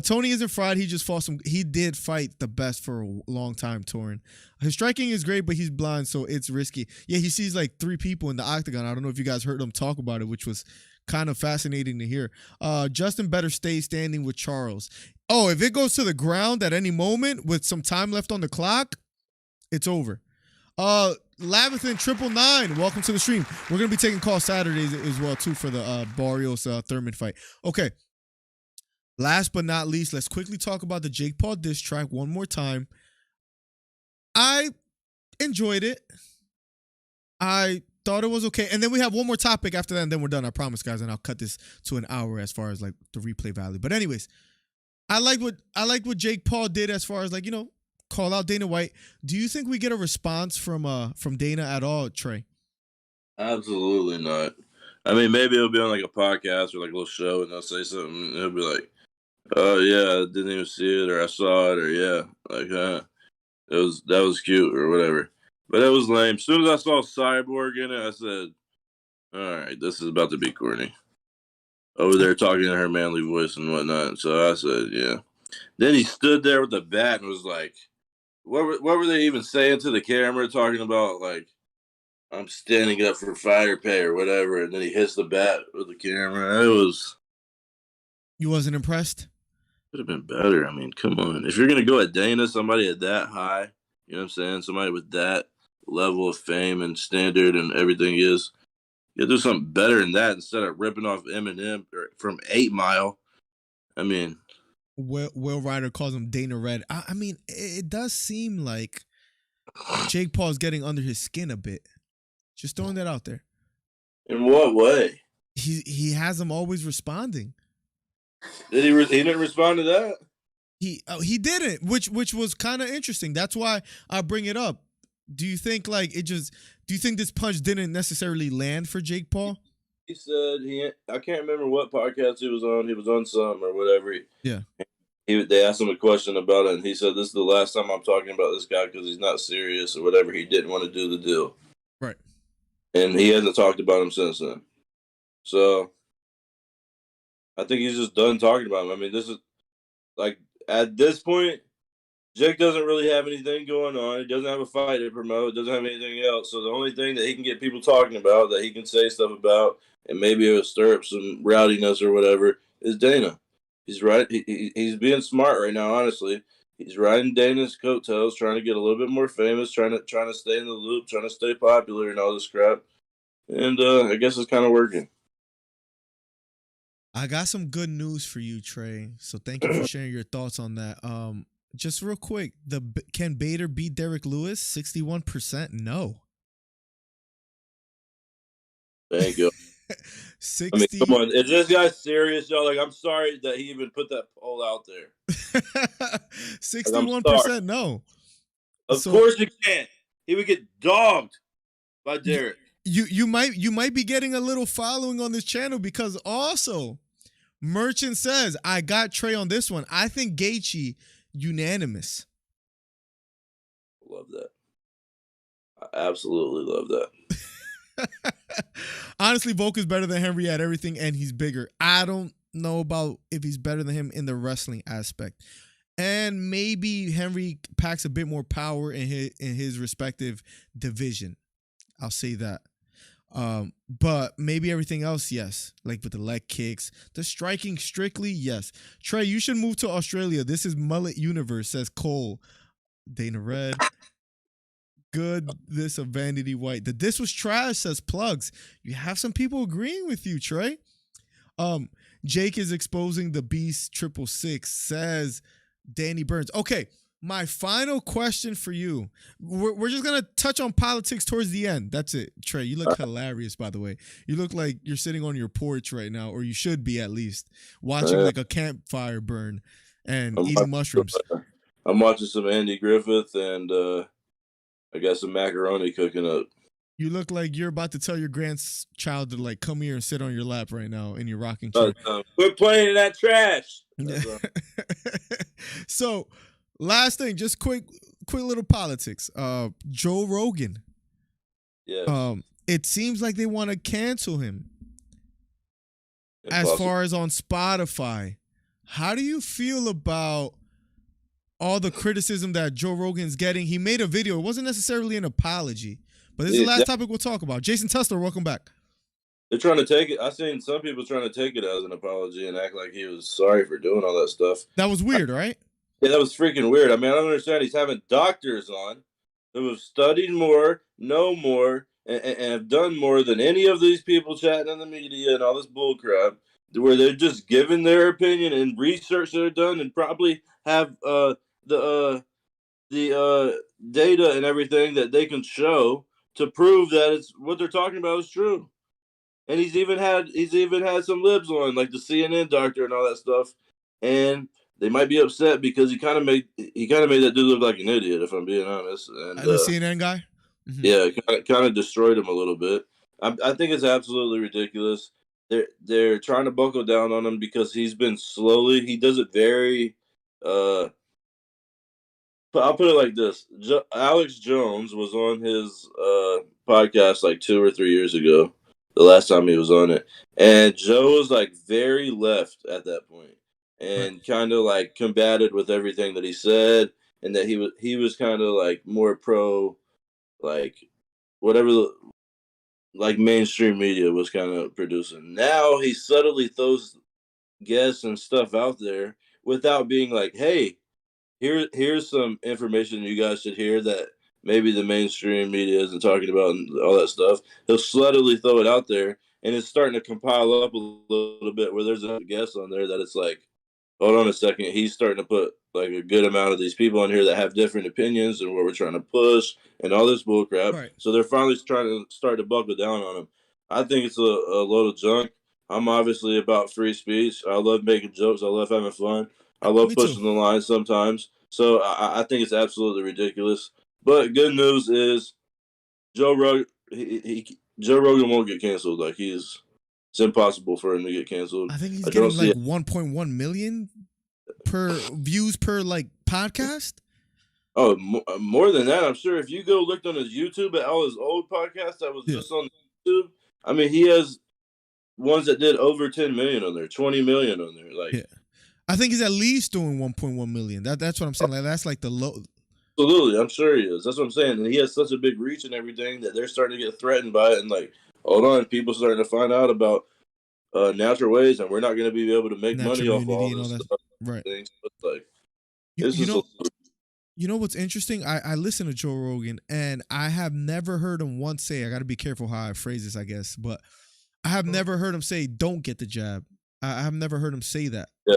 Tony isn't fried. He just fought he did fight the best for a long time, Torin. His striking is great, but he's blind, so it's risky. Yeah, he sees like 3 people in the octagon. I don't know if you guys heard him talk about it, which was kind of fascinating to hear. Justin better stay standing with Charles. Oh, if it goes to the ground at any moment with some time left on the clock, it's over. Lavathan 999, welcome to the stream. We're gonna be taking calls Saturdays as well too for the Barrios Thurman fight. Okay. Last but not least, let's quickly talk about the Jake Paul diss track one more time. I enjoyed it. I thought it was okay, and then we have one more topic after that, and then we're done. I promise, guys, and I'll cut this to an hour as far as like the replay value. But anyways, I like what Jake Paul did as far as like, you know, call out Dana White. Do you think we get a response from Dana at all, Trey? Absolutely not. I mean, maybe it'll be on like a podcast or like a little show, and they'll say something. And he'll be like, "Oh yeah, I didn't even see it, or I saw it, or yeah, like that was cute or whatever." But it was lame. As soon as I saw Cyborg in it, I said, "All right, this is about to be corny." Over there talking in her manly voice and whatnot. So I said, "Yeah." Then he stood there with the bat and was like, "What were they even saying to the camera? Talking about like." I'm standing up for fire pay or whatever, and then he hits the bat with the camera. It was. You wasn't impressed? Could have been better. I mean, come on. If you're gonna go at Dana, somebody at that high, you know what I'm saying? Somebody with that level of fame and standard and everything is, you do something better than that instead of ripping off Eminem from 8 Mile. I mean, Will Ryder calls him Dana Red. I mean, it does seem like Jake Paul's getting under his skin a bit. Just throwing that out there. In what way? He has him always responding. Did he didn't respond to that? He didn't, which was kind of interesting. That's why I bring it up. Do you think do you think this punch didn't necessarily land for Jake Paul? He said I can't remember what podcast he was on. He was on something or whatever. Yeah. They asked him a question about it, and he said, "This is the last time I'm talking about this guy because he's not serious or whatever. He didn't want to do the deal." Right. And he hasn't talked about him since then. So I think he's just done talking about him. I mean, this is like at this point, Jake doesn't really have anything going on. He doesn't have a fight to promote. Doesn't have anything else. So the only thing that he can get people talking about, that he can say stuff about, and maybe it'll stir up some rowdiness or whatever, is Dana. He's right. He's being smart right now. Honestly, he's riding Dana's coattails, trying to get a little bit more famous, trying to stay in the loop, trying to stay popular, and all this crap. And I guess it's kind of working. I got some good news for you, Trey. So thank you for sharing your thoughts on that. Just real quick, can Bader beat Derek Lewis? 61% no. Thank you. 60. I mean, come on. Is this guy serious, y'all? Like, I'm sorry that he even put that poll out there. 61% no. Of course he can. He would get dogged by Derek. You might be getting a little following on this channel because also Merchant says, I got Trey on this one. I think Gaethje unanimous. Love that. I absolutely love that. Honestly, Volk is better than Henry at everything, and he's bigger. I don't know about if he's better than him in the wrestling aspect. And maybe Henry packs a bit more power in his respective division. I'll say that. But maybe everything else, yes. Like with the leg kicks, the striking strictly, yes. Trey, you should move to Australia. This is Mullet Universe, says Cole. Dana Red. Good. This of Vanity White. This was trash, says Plugs. You have some people agreeing with you, Trey. Jake is exposing the Beast 666, says Danny Burns. Okay. My final question for you. We're just going to touch on politics towards the end. That's it. Trey, you look hilarious, by the way. You look like you're sitting on your porch right now, or you should be at least, watching like a campfire burn and eating mushrooms. I'm watching some Andy Griffith, and I got some macaroni cooking up. You look like you're about to tell your grandchild to like come here and sit on your lap right now in your rocking chair. Quit playing in that trash. So, last thing, just quick little politics. Joe Rogan. Yeah. It seems like they want to cancel him. As far as on Spotify. How do you feel about all the criticism that Joe Rogan's getting? He made a video. It wasn't necessarily an apology, but this is the last topic we'll talk about. Jason Tussler, welcome back. They're trying to take it. I've seen some people trying to take it as an apology and act like he was sorry for doing all that stuff. That was weird, right? Yeah, that was freaking weird. I mean, I don't understand. He's having doctors on who have studied more, know more, and have done more than any of these people chatting in the media and all this bull crap, where they're just giving their opinion and research that are done and probably have the data and everything that they can show to prove that it's what they're talking about is true. And he's even had some libs on, like the CNN doctor and all that stuff, and they might be upset because he kind of made that dude look like an idiot, if I'm being honest. And the CNN guy, yeah, kind of destroyed him a little bit. I think it's absolutely ridiculous. They're trying to buckle down on him because he's been slowly. He does it very. But I'll put it like this: Alex Jones was on his podcast like 2 or 3 years ago. The last time he was on it, and Joe was like very left at that point, and kind of like combated with everything that he said, and that he was kind of like more pro, like whatever like mainstream media was kind of producing. Now he subtly throws guests and stuff out there without being like, "Hey, here's some information you guys should hear that maybe the mainstream media isn't talking about and all that stuff." He'll subtly throw it out there, and it's starting to compile up a little bit where there's a guest on there that it's like, hold on a second, he's starting to put like a good amount of these people on here that have different opinions and what we're trying to push and all this bull crap. Right. So they're finally trying to start to buckle down on him. I think it's a load of junk. I'm obviously about free speech. I love making jokes. I love having fun. I love pushing the line sometimes. So I think it's absolutely ridiculous. But good news is Joe Rogan. Joe Rogan won't get canceled. Like it's impossible for him to get canceled. I think he's getting like 1.1 million per views per like podcast. Oh, more than that, I'm sure. If you go look on his YouTube at all his old podcasts that was just on YouTube, I mean, he has ones that did over 10 million on there, 20 million on there. Like, I think he's at least doing 1.1 million. That's what I'm saying. Like, that's like the low. Absolutely, I'm sure he is. That's what I'm saying. And he has such a big reach and everything that they're starting to get threatened by it. And like, hold on, people starting to find out about natural ways, and we're not going to be able to make money off all this stuff. Right. Things. But like, you know what's interesting? I listen to Joe Rogan, and I have never heard him once say, I got to be careful how I phrase this, I guess, but I have never heard him say, don't get the jab. I have never heard him say that. Yeah.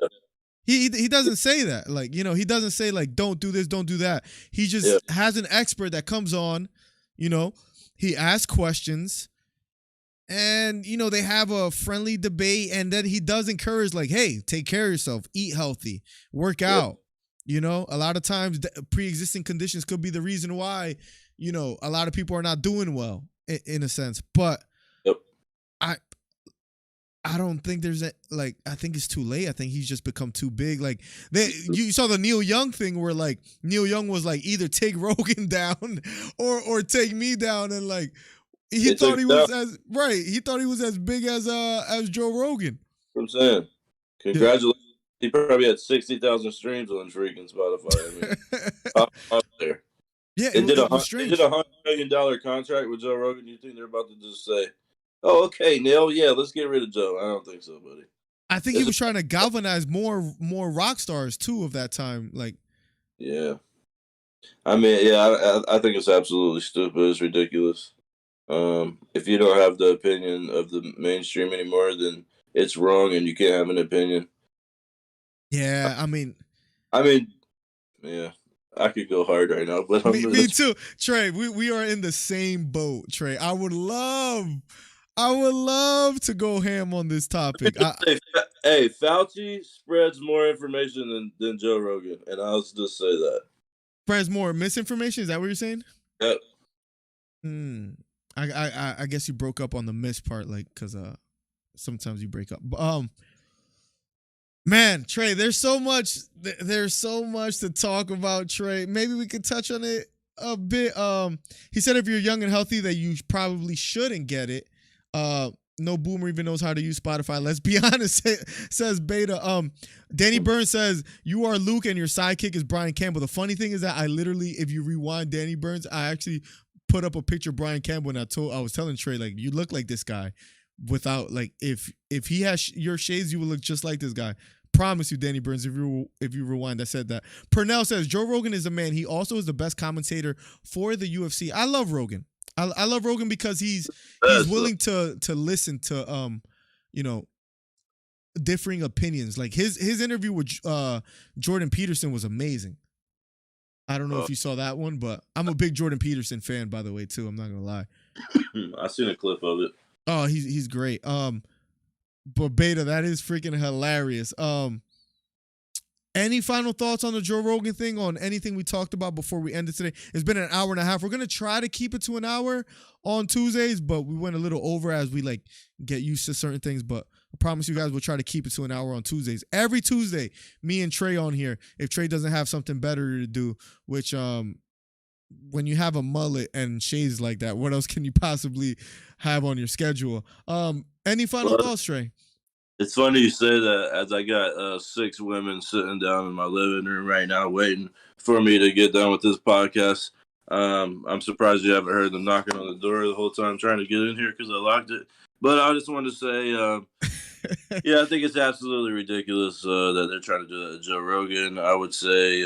He doesn't say that. Like, you know, he doesn't say like, don't do this, don't do that. He just has an expert that comes on, you know, he asks questions, and, you know, they have a friendly debate, and then he does encourage like, hey, take care of yourself, eat healthy, work out. You know, a lot of times pre-existing conditions could be the reason why, you know, a lot of people are not doing well in a sense. But I don't think there's I think it's too late. I think he's just become too big. Like you saw the Neil Young thing where like Neil Young was like, either take Rogan down or take me down, and like he thought he was he thought he was as big as Joe Rogan. I'm saying, congratulations. He probably had 60,000 streams on freaking Spotify. I mean, up there. Yeah, they did a $100 million contract with Joe Rogan. You think they're about to just say, "Oh, okay, Neil, yeah, let's get rid of Joe"? I don't think so, buddy. I think he was trying to galvanize more rock stars too of that time. Like, yeah, I mean, yeah, I think it's absolutely stupid. It's ridiculous. If you don't have the opinion of the mainstream anymore, then it's wrong, and you can't have an opinion. Yeah, I mean, yeah, I could go hard right now, but me too, Trey. We are in the same boat, Trey. I would love to go ham on this topic. Hey, Fauci spreads more information than Joe Rogan, and I'll just say that. Spreads more misinformation? Is that what you're saying? Yep. I guess you broke up on the miss part, like, because sometimes you break up. Man, Trey, there's so much to talk about, Trey. Maybe we could touch on it a bit. He said if you're young and healthy that you probably shouldn't get it. No boomer even knows how to use Spotify. Let's be honest, says Beta. Danny Burns says, you are Luke and your sidekick is Brian Campbell. The funny thing is that I literally, if you rewind Danny Burns, I actually put up a picture of Brian Campbell, and I was telling Trey, like, you look like this guy. Without, like, if he has your shades, you will look just like this guy. Promise you, Danny Burns, if you rewind, I said that. Purnell says, Joe Rogan is a man. He also is the best commentator for the UFC. I love Rogan. I love Rogan because he's willing to listen to you know, differing opinions. Like his interview with Jordan Peterson was amazing. I don't know if you saw that one, but I'm a big Jordan Peterson fan, by the way, too. I'm not gonna lie. I seen a clip of it. Oh, he's great. But Beta, that is freaking hilarious. Any final thoughts on the Joe Rogan thing, on anything we talked about before we ended today? It's been an hour and a half. We're going to try to keep it to an hour on Tuesdays, but we went a little over as we like get used to certain things. But I promise you guys we'll try to keep it to an hour on Tuesdays. Every Tuesday, me and Trey on here, if Trey doesn't have something better to do, which when you have a mullet and shades like that, what else can you possibly have on your schedule? Any final thoughts, Trey? It's funny you say that, as I got 6 women sitting down in my living room right now waiting for me to get done with this podcast. I'm surprised you haven't heard them knocking on the door the whole time trying to get in here because I locked it. But I just wanted to say, yeah, I think it's absolutely ridiculous that they're trying to do that to Joe Rogan. I would say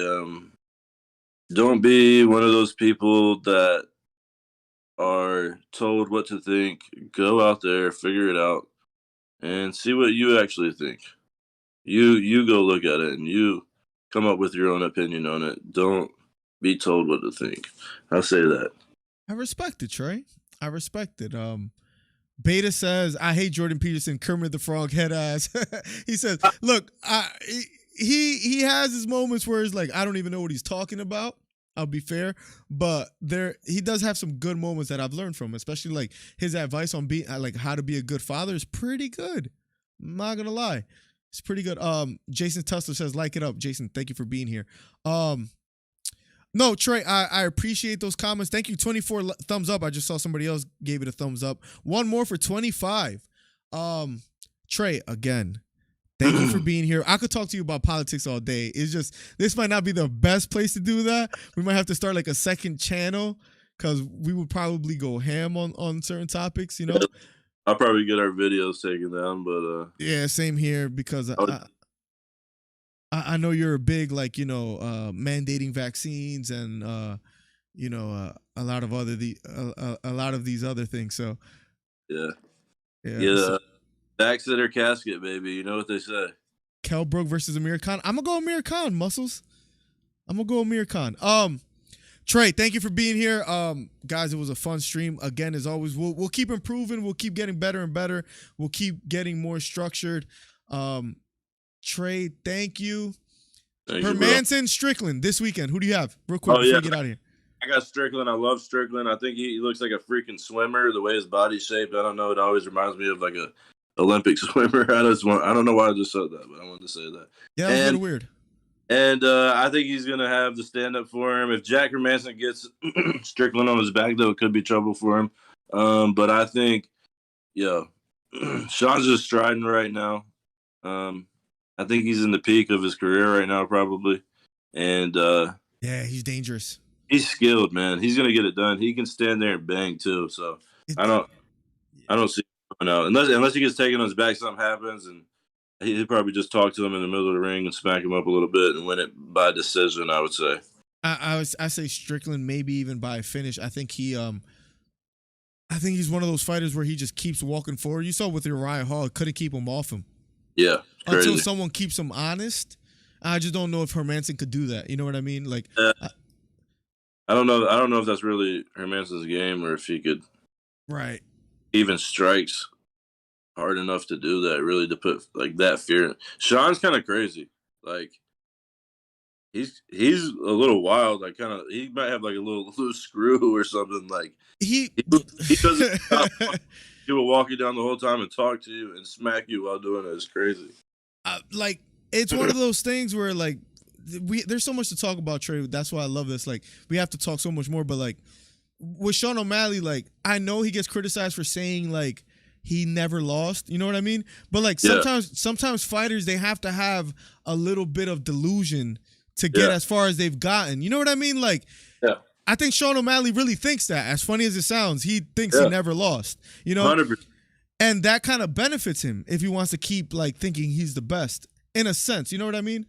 don't be one of those people that are told what to think. Go out there, figure it out, and see what you actually think. You go look at it and you come up with your own opinion on it. Don't be told what to think. I'll say that. I respect it, Trey. I respect it. Beta says, I hate Jordan Peterson, Kermit the Frog head ass. He says, look, he has his moments where it's like, I don't even know what he's talking about. I'll be fair, but he does have some good moments that I've learned from, especially like his advice on being like how to be a good father is pretty good. I'm not gonna lie, it's pretty good. Jason Tussler says, like it up. Jason, thank you for being here. No, Trey, I appreciate those comments. Thank you. 24 thumbs up. I just saw somebody else gave it a thumbs up. One more for 25. Trey, again, thank you for being here. I could talk to you about politics all day. It's just, this might not be the best place to do that. We might have to start like a second channel because we would probably go ham on certain topics, you know? I'll probably get our videos taken down, but... Yeah, same here because I know you're a big, like, you know, mandating vaccines and, you know, a lot of these other things. So, yeah. Back to their casket, baby. You know what they say. Kell Brook versus Amir Khan. I'm gonna go Amir Khan, muscles. I'm gonna go Amir Khan. Trey, thank you for being here. Guys, it was a fun stream. Again, as always, we'll keep improving. We'll keep getting better and better. We'll keep getting more structured. Trey, thank you. Hermanson, Strickland this weekend. Who do you have? Real quick before we get out of here. I got Strickland. I love Strickland. I think he looks like a freaking swimmer. The way his body's shaped, I don't know. It always reminds me of like a Olympic swimmer. I don't know why I just said that, but I wanted to say that. Yeah, that was a little weird. And I think he's gonna have the stand up for him. If Jack Hermanson gets Strickland on his back, though, it could be trouble for him. But I think, Sean's just striding right now. I think he's in the peak of his career right now, probably. And yeah, he's dangerous. He's skilled, man. He's gonna get it done. He can stand there and bang too. So I don't see him coming out unless he gets taken on his back. Something happens, and he'd probably just talk to him in the middle of the ring and smack him up a little bit and win it by decision. I would say. I say Strickland, maybe even by a finish. I think he's one of those fighters where he just keeps walking forward. You saw with Uriah Hall, couldn't keep him off him. Yeah. Crazy. Until someone keeps him honest. I just don't know if Hermanson could do that. You know what I mean? Like, I don't know. I don't know if that's really Hermanson's game or if he could, right, even strikes hard enough to do that. Really, to put like that fear. Sean's kind of crazy. Like, he's a little wild. Like, he might have like a little loose screw or something. Like he doesn't stop. He will walk you down the whole time and talk to you and smack you while doing it. It's crazy. Like, it's one of those things where like there's so much to talk about, Trey. That's why I love this. Like, we have to talk so much more. But like with Sean O'Malley, like, I know he gets criticized for saying like he never lost. You know what I mean? But like sometimes fighters, they have to have a little bit of delusion to get as far as they've gotten. You know what I mean? Like, I think Sean O'Malley really thinks that. As funny as it sounds, he thinks he never lost. You know, 100%. And that kind of benefits him if he wants to keep like thinking he's the best in a sense. You know what I mean?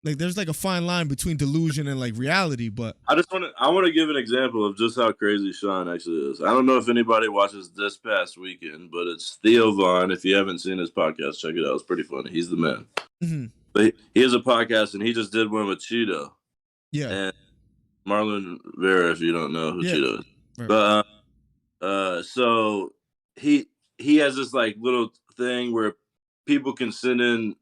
Like, there's like a fine line between delusion and like reality. But I want to give an example of just how crazy Sean actually is. I don't know if anybody watches this past weekend, but it's Theo Vaughn. If you haven't seen his podcast, check it out. It's pretty funny. He's the man. Mm-hmm. But he has a podcast, and he just did one with Cheeto. Yeah. And Marlon Vera, if you don't know who Cheeto is. Right. But so he has this like little thing where people can send in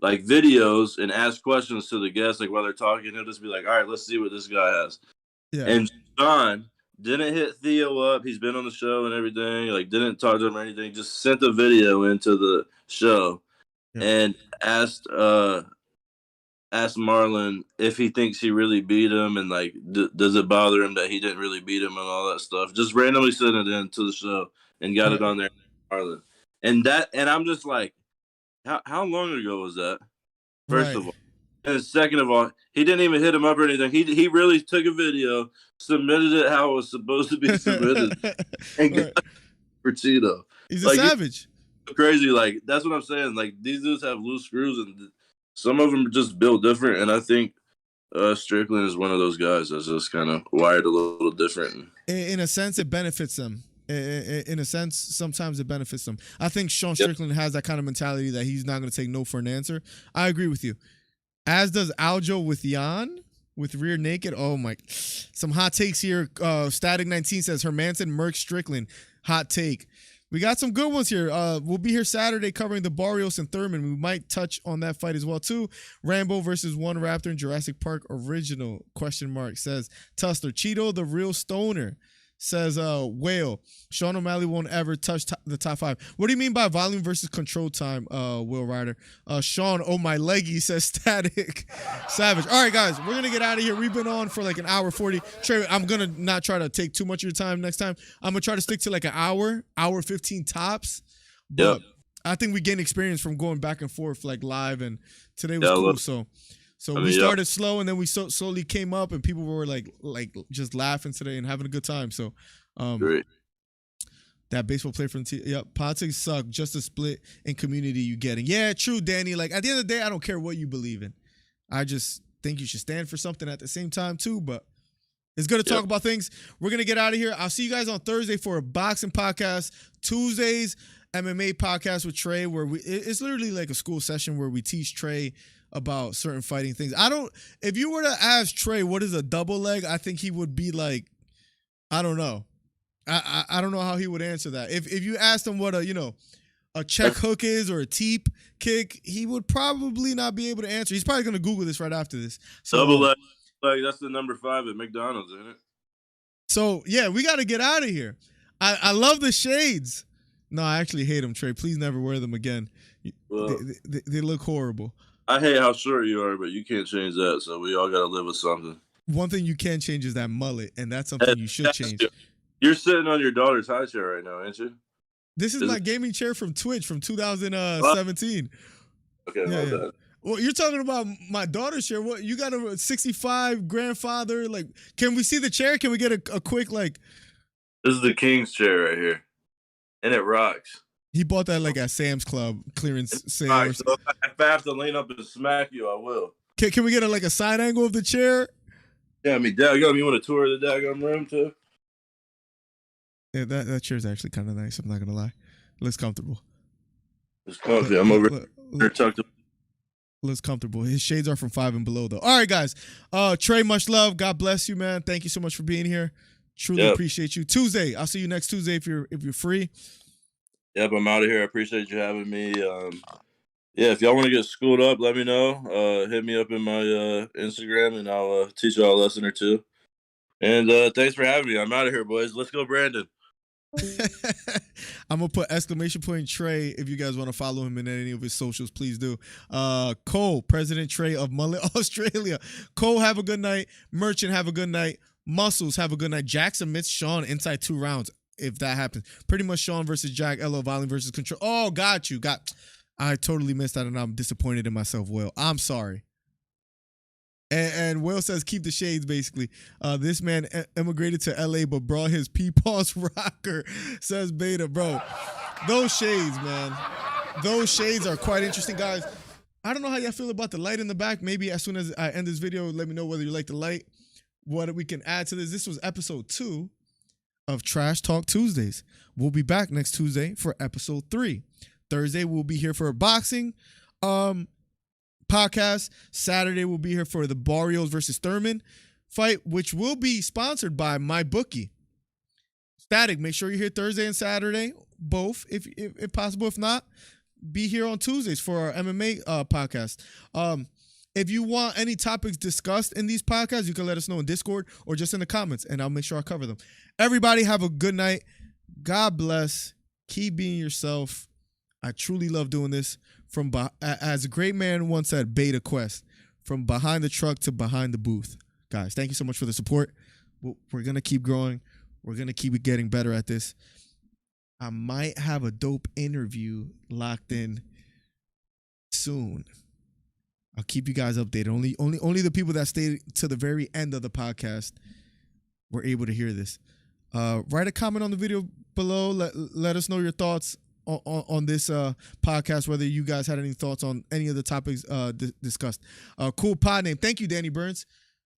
like videos and ask questions to the guests, like while they're talking. He'll just be like, "All right, let's see what this guy has." Yeah. And Sean didn't hit Theo up. He's been on the show and everything. Like, didn't talk to him or anything. Just sent a video into the show and asked Marlon if he thinks he really beat him, and like, does it bother him that he didn't really beat him and all that stuff. Just randomly sent it into the show and got it on there, Marlon. And I'm just like, how long ago was that? First of all. And second of all, he didn't even hit him up or anything. He really took a video, submitted it how it was supposed to be submitted, and got for Cheeto. He's a savage. Crazy. Like, that's what I'm saying. Like, these dudes have loose screws, and some of them are just built different. And I think Strickland is one of those guys that's just kind of wired a little different. In a sense, it benefits them. In a sense, sometimes it benefits them. I think Sean Strickland has that kind of mentality that he's not going to take no for an answer. I agree with you. As does Aljo with Jan, with rear naked. Oh, my. Some hot takes here. Static19 says, Hermanson, Merck, Strickland. Hot take. We got some good ones here. We'll be here Saturday covering the Barrios and Thurman. We might touch on that fight as well, too. Rambo versus One Raptor in Jurassic Park original, ? Says, Tuster. Cheeto, the real stoner. Says Whale. Sean O'Malley won't ever touch the top 5. What do you mean by volume versus control time, Will Ryder? Sean, oh my leggy, says Static. Savage. All right, guys, we're going to get out of here. We've been on for like an hour 40. Trey, I'm going to not try to take too much of your time next time. I'm going to try to stick to like an hour 15 tops. But I think we gained experience from going back and forth like live, and today was cool. So we started slow, and then we slowly came up, and people were like just laughing today and having a good time. So, great. That baseball player from politics suck. Just a split in community you getting. Yeah, true, Danny. Like, at the end of the day, I don't care what you believe in. I just think you should stand for something at the same time too. But it's good to talk about things. We're gonna get out of here. I'll see you guys on Thursday for a boxing podcast. Tuesdays, MMA podcast with Trey, where it's literally like a school session where we teach Trey about certain fighting things. If you were to ask Trey what is a double leg, I think he would be like, I don't know. I don't know how he would answer that. If you asked him what a check hook is or a teep kick, he would probably not be able to answer. He's probably gonna Google this right after this. So, double leg, that's the number 5 at McDonald's, isn't it? So yeah, we got to get out of here. I love the shades. No, I actually hate them, Trey. Please never wear them again. Well, they look horrible. I hate how short you are, but you can't change that. So we all got to live with something. One thing you can change is that mullet, and that's something you should change. You're sitting on your daughter's high chair right now, ain't you? This is my gaming chair from Twitch from 2017. Okay, well, well, you're talking about my daughter's chair. What, you got a 65 grandfather? Like, can we see the chair? Can we get a quick like? This is the king's chair right here, and it rocks. He bought that like at Sam's Club clearance sale. Right, so if I have to lean up and smack you, I will. Can we get a side angle of the chair? Yeah, I mean, daggum, you want to tour the daggum room too? Yeah, that chair's actually kind of nice. I'm not gonna lie, looks comfortable. It's comfy. I'm over here tucked up. Looks comfortable. His shades are from 5 and below though. All right, guys. Trey, much love. God bless you, man. Thank you so much for being here. Truly appreciate you. Tuesday, I'll see you next Tuesday if you're free. Yep, I'm out of here. I appreciate you having me. If y'all want to get schooled up, let me know. Hit me up in my Instagram, and I'll teach y'all a lesson or two. And thanks for having me. I'm out of here, boys. Let's go, Brandon. I'm gonna put exclamation point Trey if you guys want to follow him in any of his socials, please do. Cole, President Trey of Mullet Australia. Cole, have a good night. Merchant, have a good night. Muscles, have a good night. Jack submits Sean inside 2 rounds. If that happens, pretty much Sean versus Jack, LO volume versus control. Oh, got you. I totally missed that, and I'm disappointed in myself, Will. I'm sorry. And Will says, keep the shades, basically. This man immigrated to LA, but brought his Peepaws rocker, says Beta. Bro, those shades, man. Those shades are quite interesting, guys. I don't know how y'all feel about the light in the back. Maybe as soon as I end this video, let me know whether you like the light, what we can add to this. This was episode 2 of Trash Talk Tuesdays. We'll be back next Tuesday for episode 3. Thursday, we'll be here for a boxing podcast. Saturday, we'll be here for the Barrios versus Thurman fight, which will be sponsored by MyBookie. Static, make sure you're here Thursday and Saturday, both, if possible. If not, be here on Tuesdays for our MMA podcast. If you want any topics discussed in these podcasts, you can let us know in Discord or just in the comments, and I'll make sure I cover them. Everybody have a good night. God bless. Keep being yourself. I truly love doing this. As a great man once said, Beta Quest, from behind the truck to behind the booth. Guys, thank you so much for the support. We're going to keep growing. We're going to keep getting better at this. I might have a dope interview locked in soon. I'll keep you guys updated. Only the people that stayed to the very end of the podcast were able to hear this. Write a comment on the video below. Let us know your thoughts on this podcast, whether you guys had any thoughts on any of the topics discussed. Cool pod name. Thank you, Danny Burns.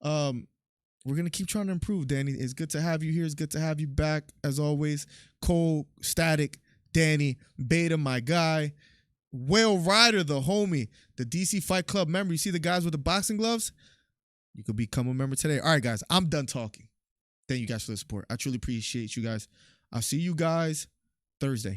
We're going to keep trying to improve, Danny. It's good to have you here. It's good to have you back, as always. Cole, Static, Danny, Beta, my guy. Whale Rider, the homie. The DC Fight Club member. You see the guys with the boxing gloves? You could become a member today. All right, guys. I'm done talking. Thank you guys for the support. I truly appreciate you guys. I'll see you guys Thursday.